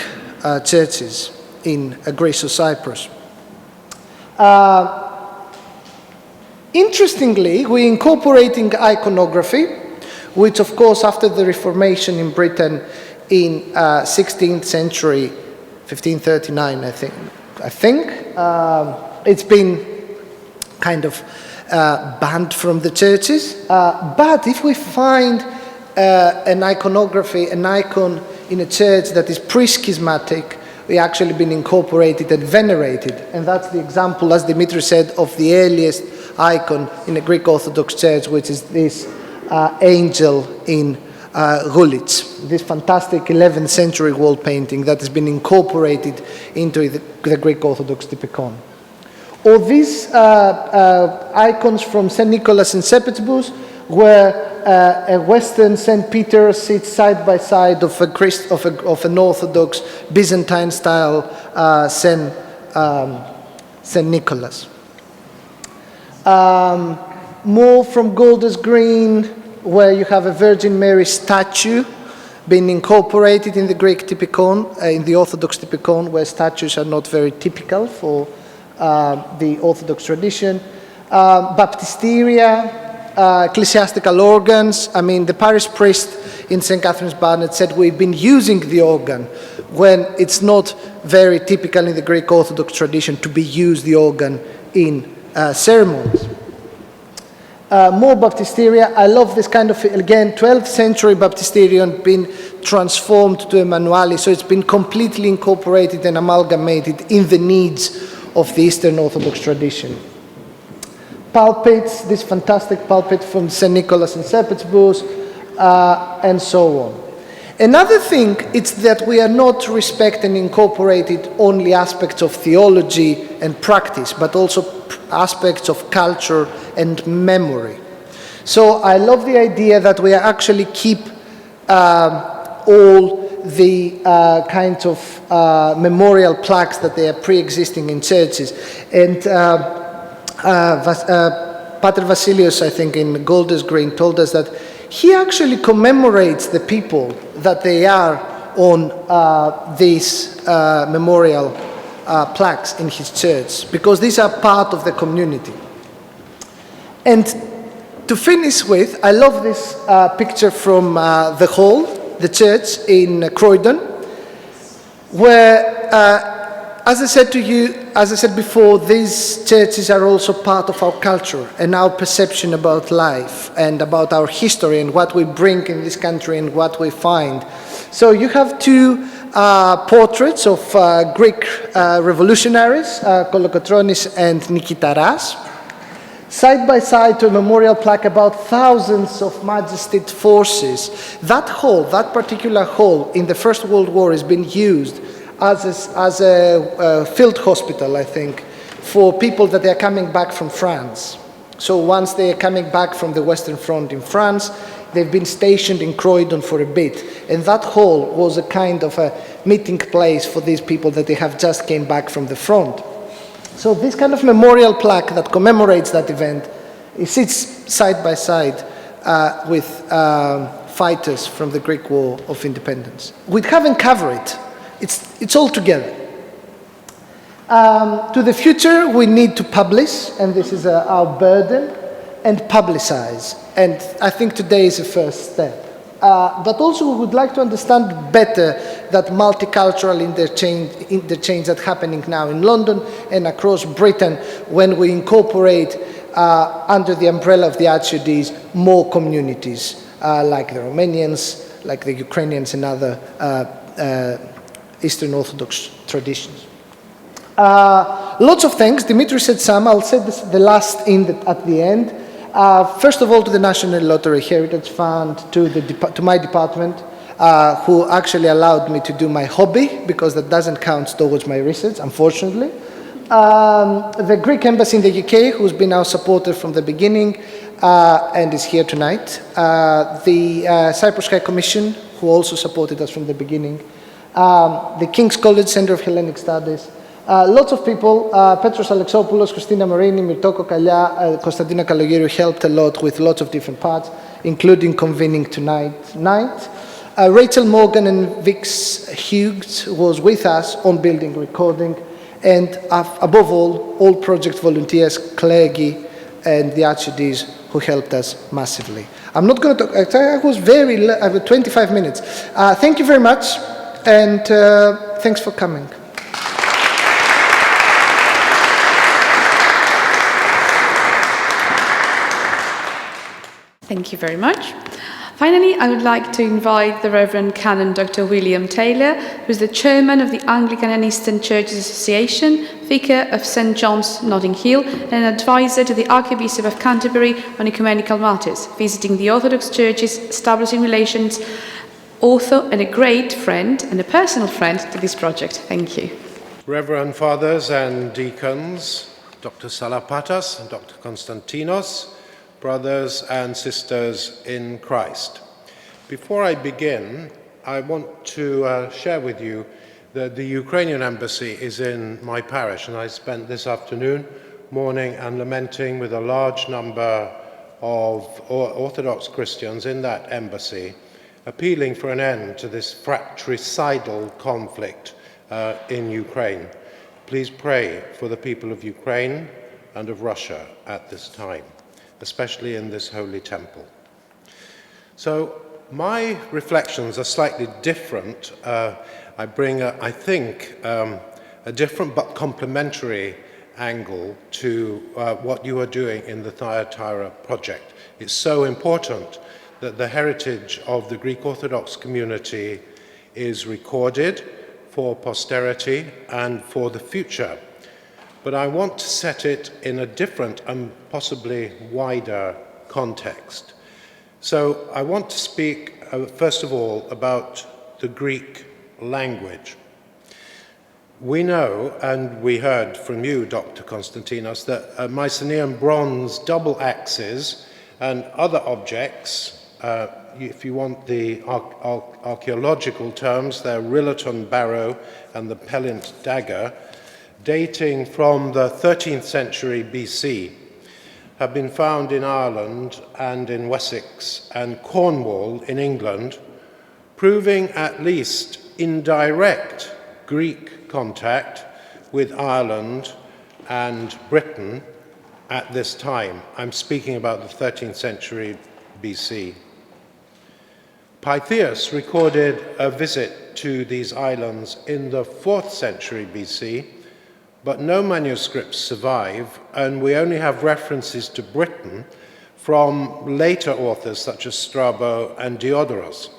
churches in Greece or Cyprus. Interestingly, we're incorporating iconography, which of course after the Reformation in Britain in 16th century, 1539 I think, it's been kind of banned from the churches. But if we find an iconography, an icon in a church that is pre-schismatic, we actually been incorporated and venerated. And that's the example, as Dimitri said, of the earliest icon in a Greek Orthodox church, which is this angel in Gulic, this fantastic 11th century wall painting that has been incorporated into the Greek Orthodox Typikon. Or these icons from St. Nicholas in Sepetsbus, where a Western St. Peter sits side by side of an Orthodox Byzantine-style St. Nicholas. More from Golders Green, where you have a Virgin Mary statue being incorporated in the Greek Typikon, in the Orthodox Typikon, where statues are not very typical for the Orthodox tradition. Baptisteria, ecclesiastical organs. I mean, the parish priest in St. Catherine's Barnet said we've been using the organ when it's not very typical in the Greek Orthodox tradition to be used the organ in ceremonies. More baptisteria. I love this kind of, again, 12th century baptisterion been transformed to a manuale, so it's been completely incorporated and amalgamated in the needs of the Eastern Orthodox tradition. pulpits, this fantastic pulpit from St. Nicholas in Shepherd's and so on. Another thing is that we are not respecting and incorporated only aspects of theology and practice, but also aspects of culture and memory. So I love the idea that we actually keep all the kinds of memorial plaques that they are pre-existing in churches. And Pater Vasilios, I think, in Golders Green, told us that he actually commemorates the people that they are on these memorial plaques in his church, because these are part of the community. And to finish with, I love this picture from the hall, the church in Croydon, where, as I said to you, as I said before, these churches are also part of our culture and our perception about life and about our history and what we bring in this country and what we find. So you have two portraits of Greek revolutionaries, Kolokotronis and Nikitaras, side by side to a memorial plaque about thousands of majestic forces. That hall, that particular hall in the First World War has been used as a field hospital, I think, for people that are coming back from France. So once they are coming back from the Western Front in France, they've been stationed in Croydon for a bit. And that hall was a kind of a meeting place for these people that they have just came back from the front. So this kind of memorial plaque that commemorates that event, it sits side by side with fighters from the Greek War of Independence. We haven't covered it. It's all together. To the future, we need to publish, and this is our burden, and publicize. And I think today is the first step. But also we would like to understand better that multicultural interchange that's happening now in London and across Britain when we incorporate under the umbrella of the Archdiocese more communities like the Romanians, like the Ukrainians and other Eastern Orthodox traditions. Lots of thanks. Dimitri said some. I'll say this, the last at the end. First of all, to the National Lottery Heritage Fund, to my department, who actually allowed me to do my hobby, because that doesn't count towards my research, unfortunately. The Greek Embassy in the UK, who's been our supporter from the beginning and is here tonight. The Cyprus High Commission, who also supported us from the beginning. The King's College Centre of Hellenic Studies. Lots of people, Petros Alexopoulos, Christina Marini, Mirtoko Kalya, Konstantina Kalogeriou helped a lot with lots of different parts, including convening tonight. Rachel Morgan and Vix Hughes was with us on building recording, and above all project volunteers, Claire and the Archdiocese, who helped us massively. I'm not going to talk, I was very, I have 25 minutes. Thank you very much, and thanks for coming. Thank you very much. Finally, I would like to invite the Reverend Canon Dr. William Taylor, who is the chairman of the Anglican and Eastern Churches Association, vicar of St. John's, Notting Hill, and an advisor to the Archbishop of Canterbury on ecumenical matters, visiting the Orthodox churches, establishing relations, author and a great friend and a personal friend to this project. Thank you. Reverend Fathers and Deacons, Dr. Salapatas and Dr. Konstantinos, brothers and sisters in Christ. Before I begin, I want to share with you that the Ukrainian embassy is in my parish, and I spent this afternoon mourning and lamenting with a large number of Orthodox Christians in that embassy, appealing for an end to this fratricidal conflict in Ukraine. Please pray for the people of Ukraine and of Russia at this time, especially in this holy temple. So my reflections are slightly different. I bring, I think, a different but complementary angle to what you are doing in the Thyateira Project. It's so important that the heritage of the Greek Orthodox community is recorded for posterity and for the future. but I want to set it in a different and possibly wider context. So I want to speak, first of all, about the Greek language. We know, and we heard from you, Dr. Konstantinos, that Mycenaean bronze double axes and other objects, if you want the archaeological terms, they're Rillaton barrow and the Pellint dagger, dating from the 13th century BC, have been found in Ireland and in Wessex and Cornwall in England, proving at least indirect Greek contact with Ireland and Britain at this time. I'm speaking about the 13th century BC. Pytheas recorded a visit to these islands in the 4th century BC, but no manuscripts survive, and we only have references to Britain from later authors such as Strabo and Diodorus.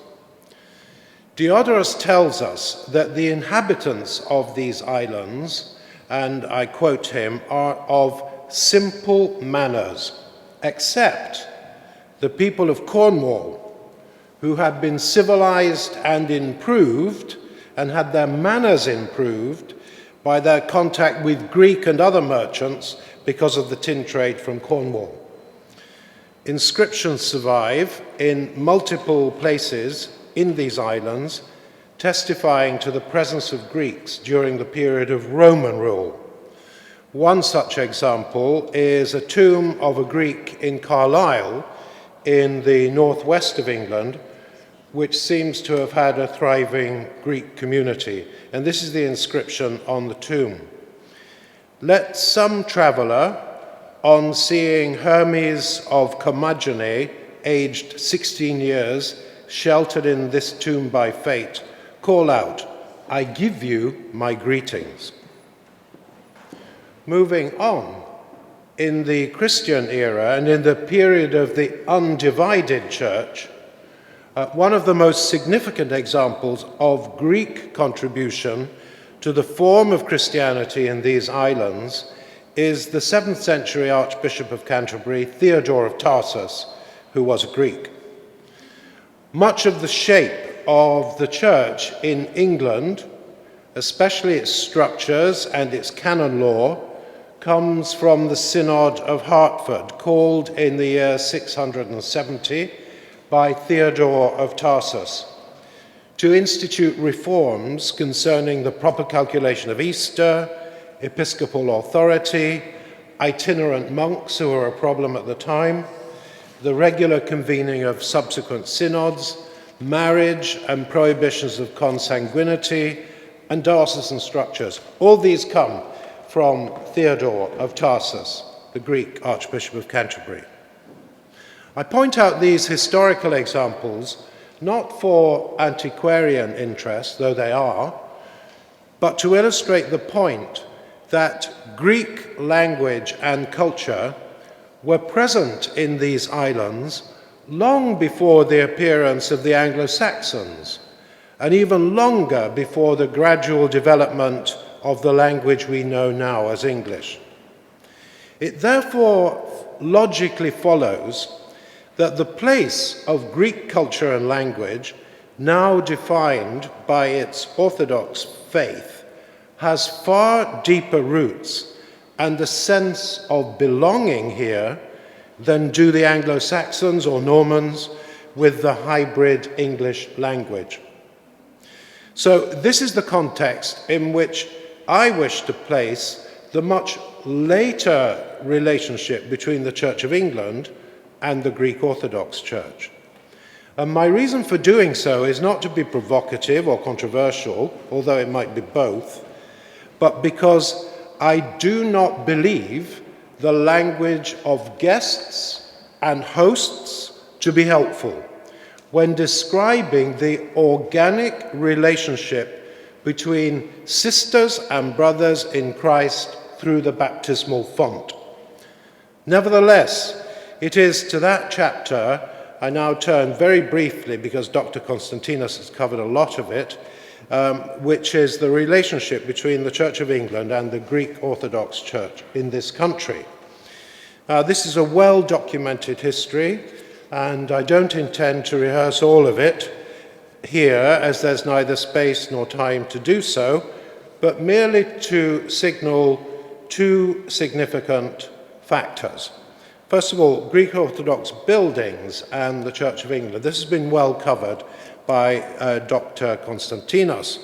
Diodorus tells us that the inhabitants of these islands, and I quote him, are of simple manners, except the people of Cornwall, who had been civilized and improved and had their manners improved by their contact with Greek and other merchants because of the tin trade from Cornwall. Inscriptions survive in multiple places in these islands, testifying to the presence of Greeks during the period of Roman rule. One such example is a tomb of a Greek in Carlisle in the northwest of England, which seems to have had a thriving Greek community. And this is the inscription on the tomb. Let some traveller, on seeing Hermes of Commagene, aged 16 years, sheltered in this tomb by fate, call out, I give you my greetings. Moving on, in the Christian era and in the period of the undivided church, one of the most significant examples of Greek contribution to the form of Christianity in these islands is the 7th century Archbishop of Canterbury, Theodore of Tarsus, who was a Greek. Much of the shape of the church in England, especially its structures and its canon law, comes from the Synod of Hartford, called in the year 670 by Theodore of Tarsus, to institute reforms concerning the proper calculation of Easter, episcopal authority, itinerant monks who were a problem at the time, the regular convening of subsequent synods, marriage and prohibitions of consanguinity, and diocesan structures. All these come from Theodore of Tarsus, the Greek Archbishop of Canterbury. I point out these historical examples not for antiquarian interest, though they are, but to illustrate the point that Greek language and culture were present in these islands long before the appearance of the Anglo-Saxons, and even longer before the gradual development of the language we know now as English. It therefore logically follows that the place of Greek culture and language, now defined by its Orthodox faith, has far deeper roots and a sense of belonging here than do the Anglo-Saxons or Normans with the hybrid English language. So this is the context in which I wish to place the much later relationship between the Church of England and the Greek Orthodox Church. And my reason for doing so is not to be provocative or controversial, although it might be both, but because I do not believe the language of guests and hosts to be helpful when describing the organic relationship between sisters and brothers in Christ through the baptismal font. Nevertheless, it is to that chapter I now turn very briefly, because Dr. Konstantinos has covered a lot of it, which is the relationship between the Church of England and the Greek Orthodox Church in this country. This is a well-documented history, and I don't intend to rehearse all of it here, as there's neither space nor time to do so, but merely to signal two significant factors. First of all, Greek Orthodox buildings and the Church of England. This has been well covered by Dr. Konstantinos.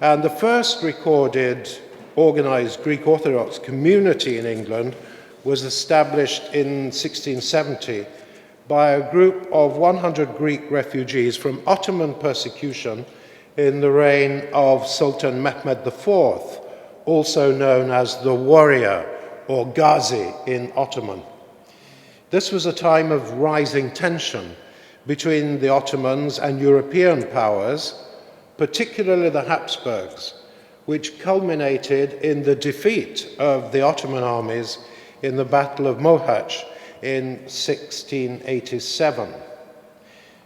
And the first recorded organized Greek Orthodox community in England was established in 1670 by a group of 100 Greek refugees from Ottoman persecution in the reign of Sultan Mehmed IV, also known as the warrior or Ghazi in Ottoman. This was a time of rising tension between the Ottomans and European powers, particularly the Habsburgs, which culminated in the defeat of the Ottoman armies in the Battle of Mohacs in 1687.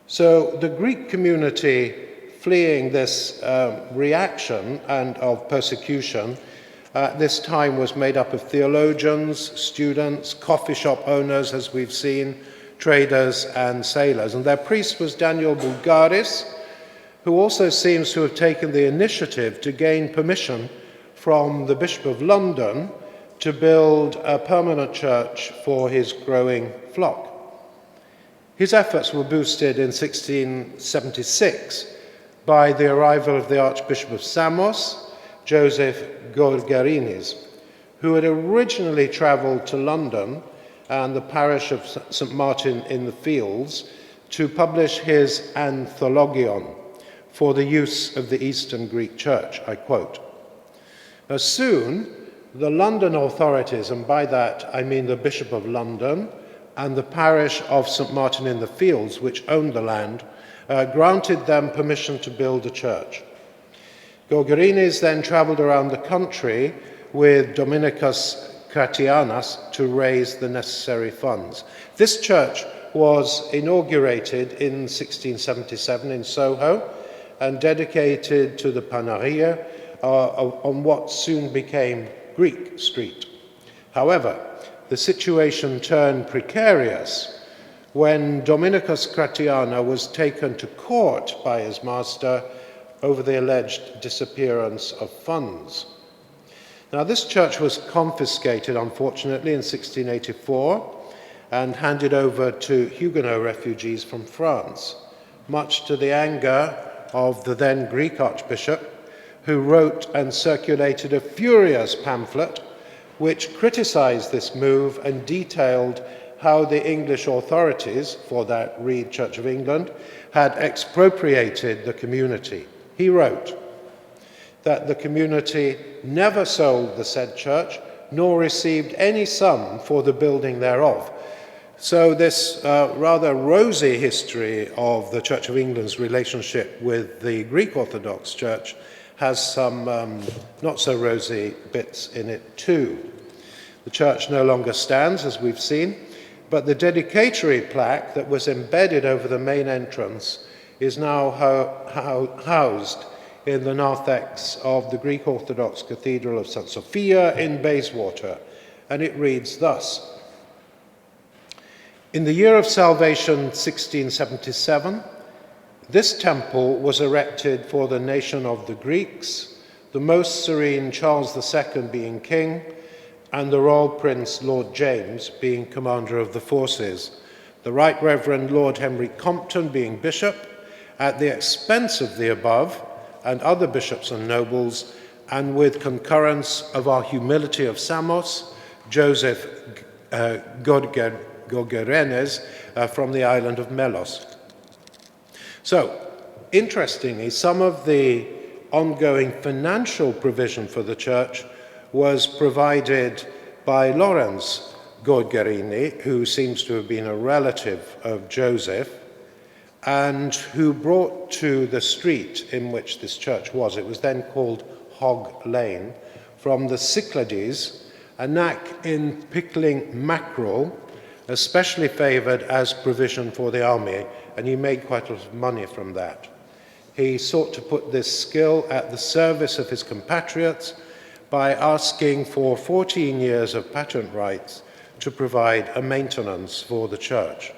So the Greek community, fleeing this reaction and of persecution, at this time was made up of theologians, students, coffee shop owners, as we've seen, traders and sailors. And their priest was Daniel Bulgaris, who also seems to have taken the initiative to gain permission from the Bishop of London to build a permanent church for his growing flock. His efforts were boosted in 1676 by the arrival of the Archbishop of Samos, Joseph Gorgarinis, who had originally travelled to London and the parish of St. Martin in the Fields to publish his Anthologion for the use of the Eastern Greek Church, I quote. Now soon, the London authorities, and by that I mean the Bishop of London and the parish of St. Martin in the Fields, which owned the land, granted them permission to build a church. Gorgarinis then travelled around the country with Dominicus Kratianas to raise the necessary funds. This church was inaugurated in 1677 in Soho and dedicated to the Panaria on what soon became Greek Street. However, the situation turned precarious when Dominicus Kratiana was taken to court by his master over the alleged disappearance of funds. Now, this church was confiscated, unfortunately, in 1684 and handed over to Huguenot refugees from France, much to the anger of the then Greek Archbishop, who wrote and circulated a furious pamphlet which criticized this move and detailed how the English authorities, for that read Church of England, had expropriated the community. He wrote that the community never sold the said church, nor received any sum for the building thereof. So this rather rosy history of the Church of England's relationship with the Greek Orthodox Church has some not so rosy bits in it too. The church no longer stands, as we've seen, but the dedicatory plaque that was embedded over the main entrance is now housed in the narthex of the Greek Orthodox Cathedral of St. Sophia in Bayswater, and it reads thus. In the year of salvation 1677, this temple was erected for the nation of the Greeks, the most serene Charles II being king, and the Royal Prince Lord James being commander of the forces, the Right Reverend Lord Henry Compton being bishop, at the expense of the above, and other bishops and nobles, and with concurrence of our humility of Samos, Joseph Gorgerenes from the island of Melos. So, interestingly, some of the ongoing financial provision for the church was provided by Lorenz Gorgerini, who seems to have been a relative of Joseph, and who brought to the street in which this church was, it was then called Hog Lane, from the Cyclades, a knack in pickling mackerel, especially favoured as provision for the army, and he made quite a lot of money from that. he sought to put this skill at the service of his compatriots by asking for 14 years of patent rights to provide a maintenance for the church.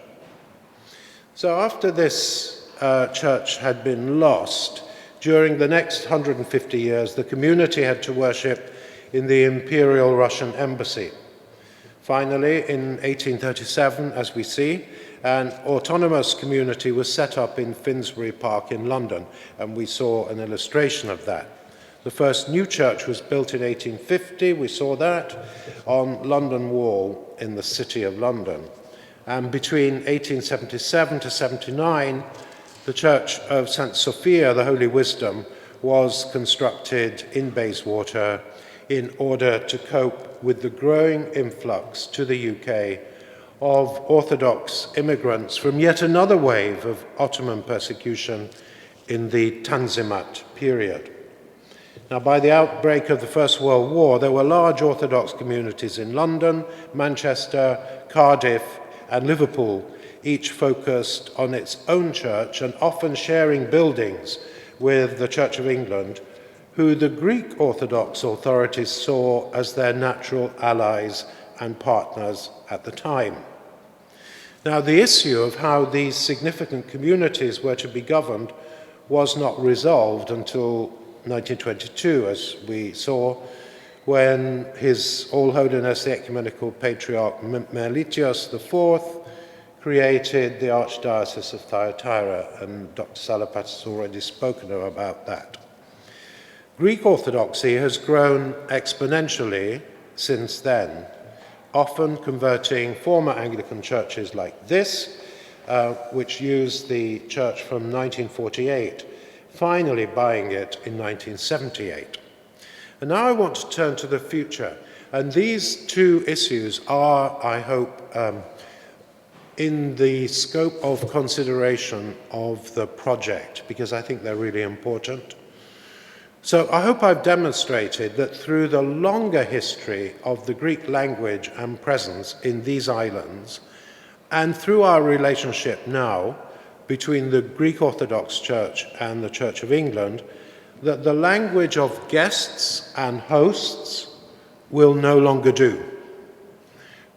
So after this church had been lost, during the next 150 years, the community had to worship in the Imperial Russian Embassy. Finally, in 1837, as we see, an autonomous community was set up in Finsbury Park in London, and we saw an illustration of that. The first new church was built in 1850, we saw that, on London Wall in the City of London. And between 1877 to 79, the Church of St. Sophia, the Holy Wisdom, was constructed in Bayswater in order to cope with the growing influx to the UK of Orthodox immigrants from yet another wave of Ottoman persecution in the Tanzimat period. Now, by the outbreak of the First World War, there were large Orthodox communities in London, Manchester, Cardiff, and Liverpool, each focused on its own church and often sharing buildings with the Church of England, who the Greek Orthodox authorities saw as their natural allies and partners at the time. Now, the issue of how these significant communities were to be governed was not resolved until 1922, as we saw, when His All Holiness the Ecumenical Patriarch Melitius IV created the Archdiocese of Thyateira, and Dr. Salapatas has already spoken about that. Greek Orthodoxy has grown exponentially since then, often converting former Anglican churches like this, which used the church from 1948, finally buying it in 1978. And now I want to turn to the future. And these two issues are, I hope, in the scope of consideration of the project, because I think they're really important. So I hope I've demonstrated that through the longer history of the Greek language and presence in these islands, and through our relationship now between the Greek Orthodox Church and the Church of England, that the language of guests and hosts will no longer do.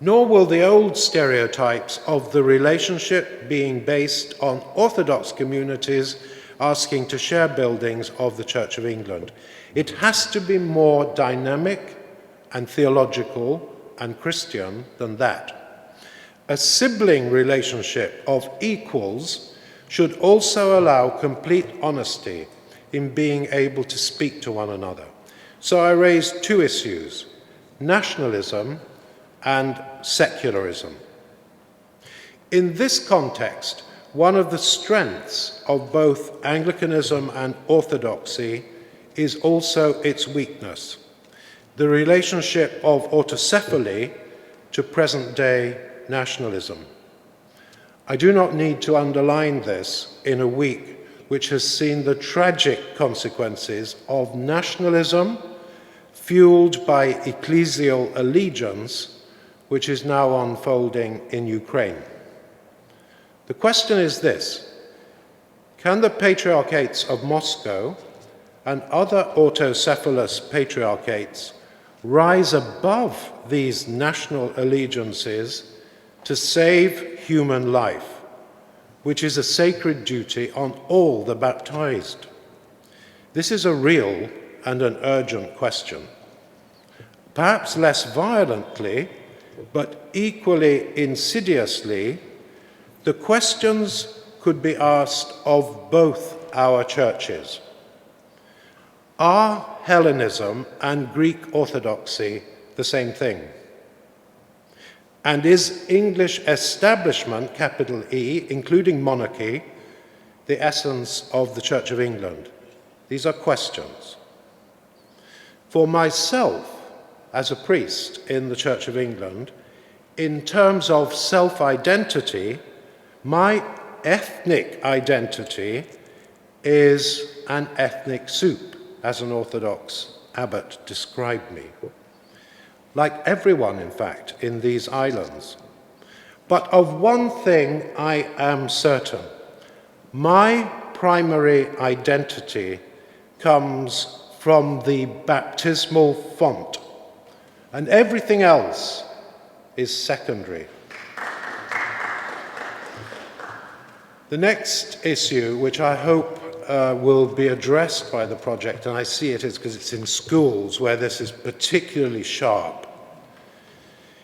Nor will the old stereotypes of the relationship being based on Orthodox communities asking to share buildings of the Church of England. It has to be more dynamic and theological and Christian than that. A sibling relationship of equals should also allow complete honesty in being able to speak to one another. So I raised two issues: nationalism and secularism. In this context, one of the strengths of both Anglicanism and Orthodoxy is also its weakness, the relationship of autocephaly to present-day nationalism. I do not need to underline this in a week which has seen the tragic consequences of nationalism fueled by ecclesial allegiance, which is now unfolding in Ukraine. The question is this: can the patriarchates of Moscow and other autocephalous patriarchates rise above these national allegiances to save human life, which is a sacred duty on all the baptized? This is a real and an urgent question. Perhaps less violently, but equally insidiously, the questions could be asked of both our churches. Are Hellenism and Greek Orthodoxy the same thing? And is English establishment, capital E, including monarchy, the essence of the Church of England? These are questions. For myself, as a priest in the Church of England, in terms of self-identity, my ethnic identity is an ethnic soup, as an Orthodox abbot described me. Like everyone, in fact, in these islands. But of one thing I am certain: my primary identity comes from the baptismal font, and everything else is secondary. The next issue, which I hope will be addressed by the project, and I see it is because it's in schools where this is particularly sharp,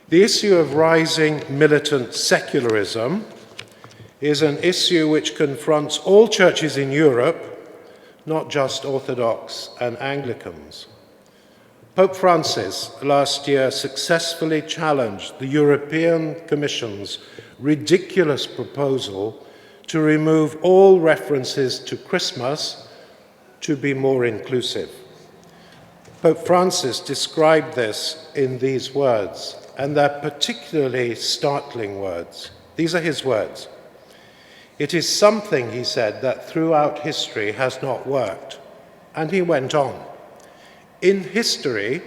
the issue of rising militant secularism is an issue which confronts all churches in Europe, not just Orthodox and Anglicans. Pope Francis last year successfully challenged the European Commission's ridiculous proposal to remove all references to Christmas to be more inclusive. Pope Francis described this in these words, and they're particularly startling words. These are his words. "It is something," he said, "that throughout history has not worked." And he went on. "In history,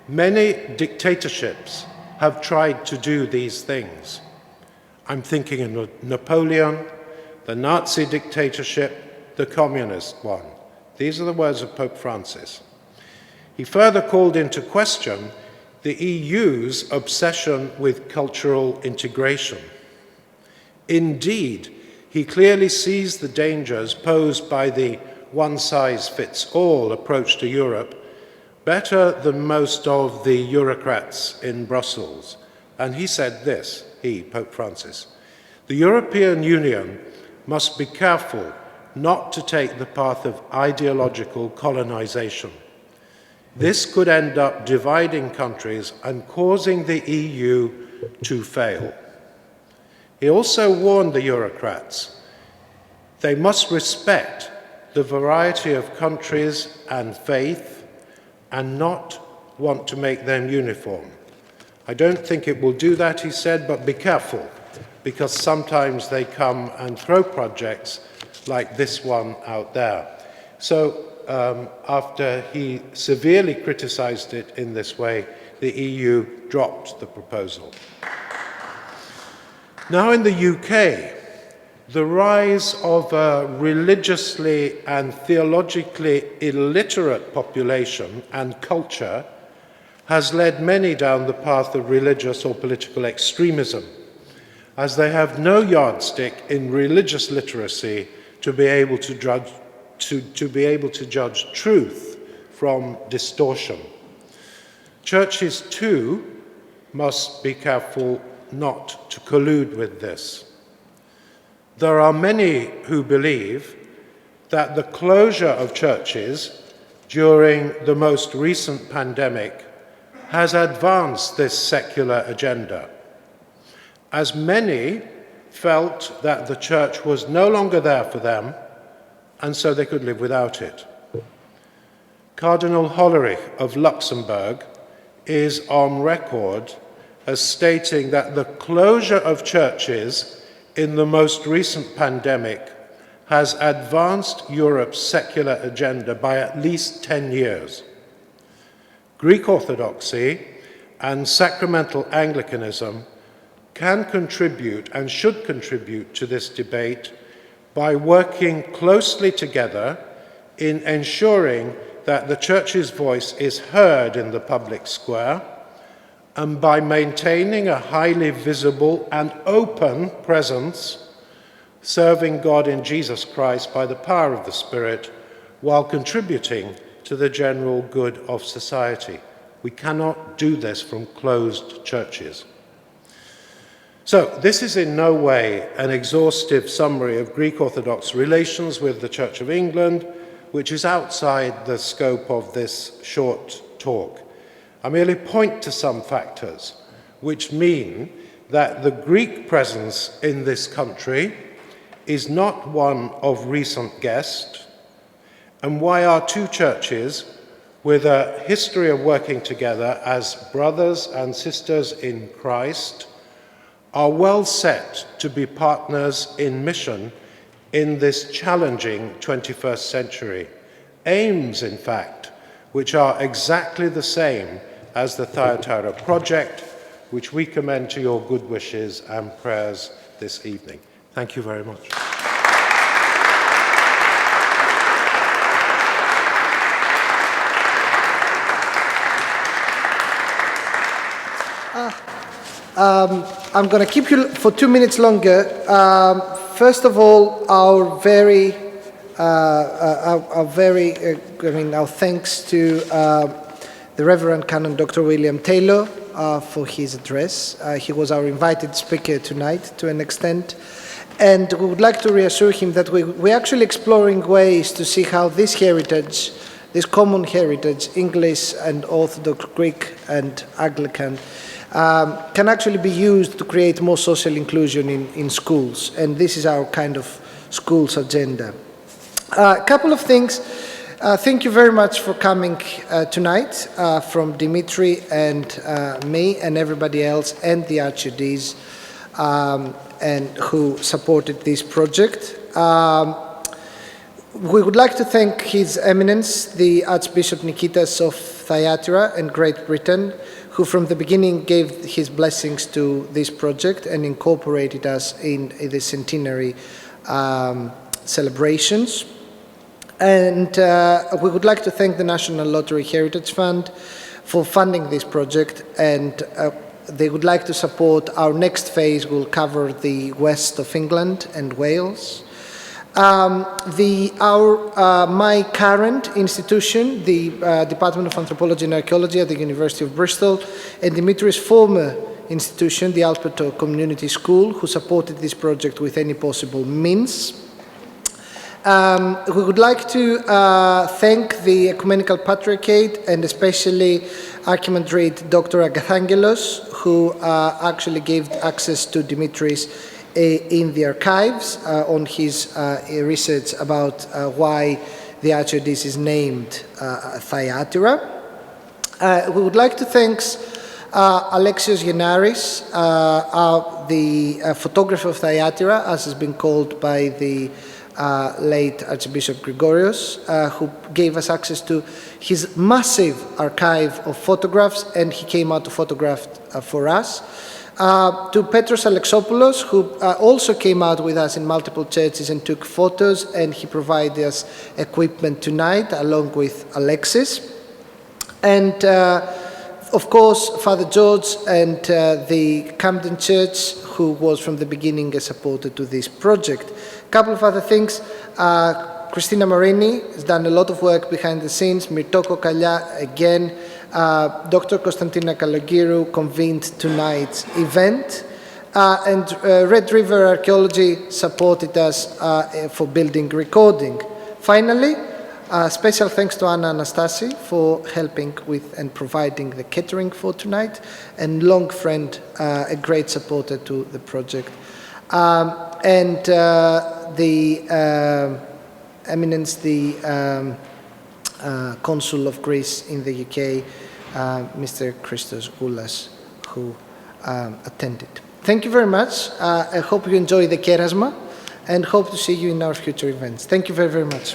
many dictatorships have tried to do these things. I'm thinking of Napoleon, the Nazi dictatorship, the communist one." These are the words of Pope Francis. He further called into question the EU's obsession with cultural integration. Indeed, he clearly sees the dangers posed by the one-size-fits-all approach to Europe better than most of the Eurocrats in Brussels. And he said this, Pope Francis, "The European Union must be careful not to take the path of ideological colonization. This could end up dividing countries and causing the EU to fail." He also warned the Eurocrats they must respect the variety of countries and faith and not want to make them uniform. "I don't think it will do that," he said, "but be careful, because sometimes they come and throw projects like this one out there." So after he severely criticized it in this way, the EU dropped the proposal. Now in the UK, the rise of a religiously and theologically illiterate population and culture has led many down the path of religious or political extremism, as they have no yardstick in religious literacy to be able to judge truth from distortion. Churches, too, must be careful not to collude with this. There are many who believe that the closure of churches during the most recent pandemic has advanced this secular agenda, as many felt that the church was no longer there for them, and so they could live without it. Cardinal Hollerich of Luxembourg is on record as stating that the closure of churches in the most recent pandemic has advanced Europe's secular agenda by at least 10 years. Greek Orthodoxy and sacramental Anglicanism can contribute and should contribute to this debate by working closely together in ensuring that the Church's voice is heard in the public square, and by maintaining a highly visible and open presence, serving God in Jesus Christ by the power of the Spirit, while contributing to the general good of society. We cannot do this from closed churches. So, this is in no way an exhaustive summary of Greek Orthodox relations with the Church of England, which is outside the scope of this short talk. I merely point to some factors which mean that the Greek presence in this country is not one of recent guest, and why our two churches, with a history of working together as brothers and sisters in Christ, are well set to be partners in mission in this challenging 21st century. Aims, in fact, which are exactly the same as the Thyateira Project, which we commend to your good wishes and prayers this evening. Thank you very much. I'm going to keep you for 2 minutes longer. First of all, our thanks to the Reverend Canon Dr. William Taylor for his address. He was our invited speaker tonight to an extent. And we would like to reassure him that we're actually exploring ways to see how this heritage, this common heritage, English and Orthodox Greek and Anglican, can actually be used to create more social inclusion in schools. And this is our kind of schools agenda. A couple of things. Thank you very much for coming tonight from Dimitri and me and everybody else and the Archdiocese and who supported this project. We would like to thank His Eminence, the Archbishop Nikitas of Thyateira in Great Britain, who from the beginning gave his blessings to this project and incorporated us in the centenary celebrations. And we would like to thank the National Lottery Heritage Fund for funding this project, and they would like to support our next phase will cover the west of England and Wales. My current institution, the Department of Anthropology and Archaeology at the University of Bristol, and Dimitri's former institution, the Alpeto Community School, who supported this project with any possible means. We would like to thank the Ecumenical Patriarchate and especially Archimandrite Dr. Agathangelos, who actually gave access to Dimitris in the archives on his research about why the Archdiocese is named Thyateira. We would like to thank Alexios Genaris, the photographer of Thyateira, as has been called by the late Archbishop Gregorios, who gave us access to his massive archive of photographs, and he came out to photograph for us. To Petros Alexopoulos, who also came out with us in multiple churches and took photos, and he provided us equipment tonight, along with Alexis. And of course, Father George and the Camden Church, who was from the beginning a supporter to this project. A couple of other things. Christina Marini has done a lot of work behind the scenes. Mirtoko Kalya, again. Dr. Konstantina Kalogiru convened tonight's event. And Red River Archaeology supported us for building recording. Finally, special thanks to Anna Anastasi for helping with and providing the catering for tonight, and long friend, a great supporter to the project. And the Eminence, the Consul of Greece in the UK, Mr. Christos Goulas, who attended. Thank you very much. I hope you enjoy the kerasma and hope to see you in our future events. Thank you very, very much.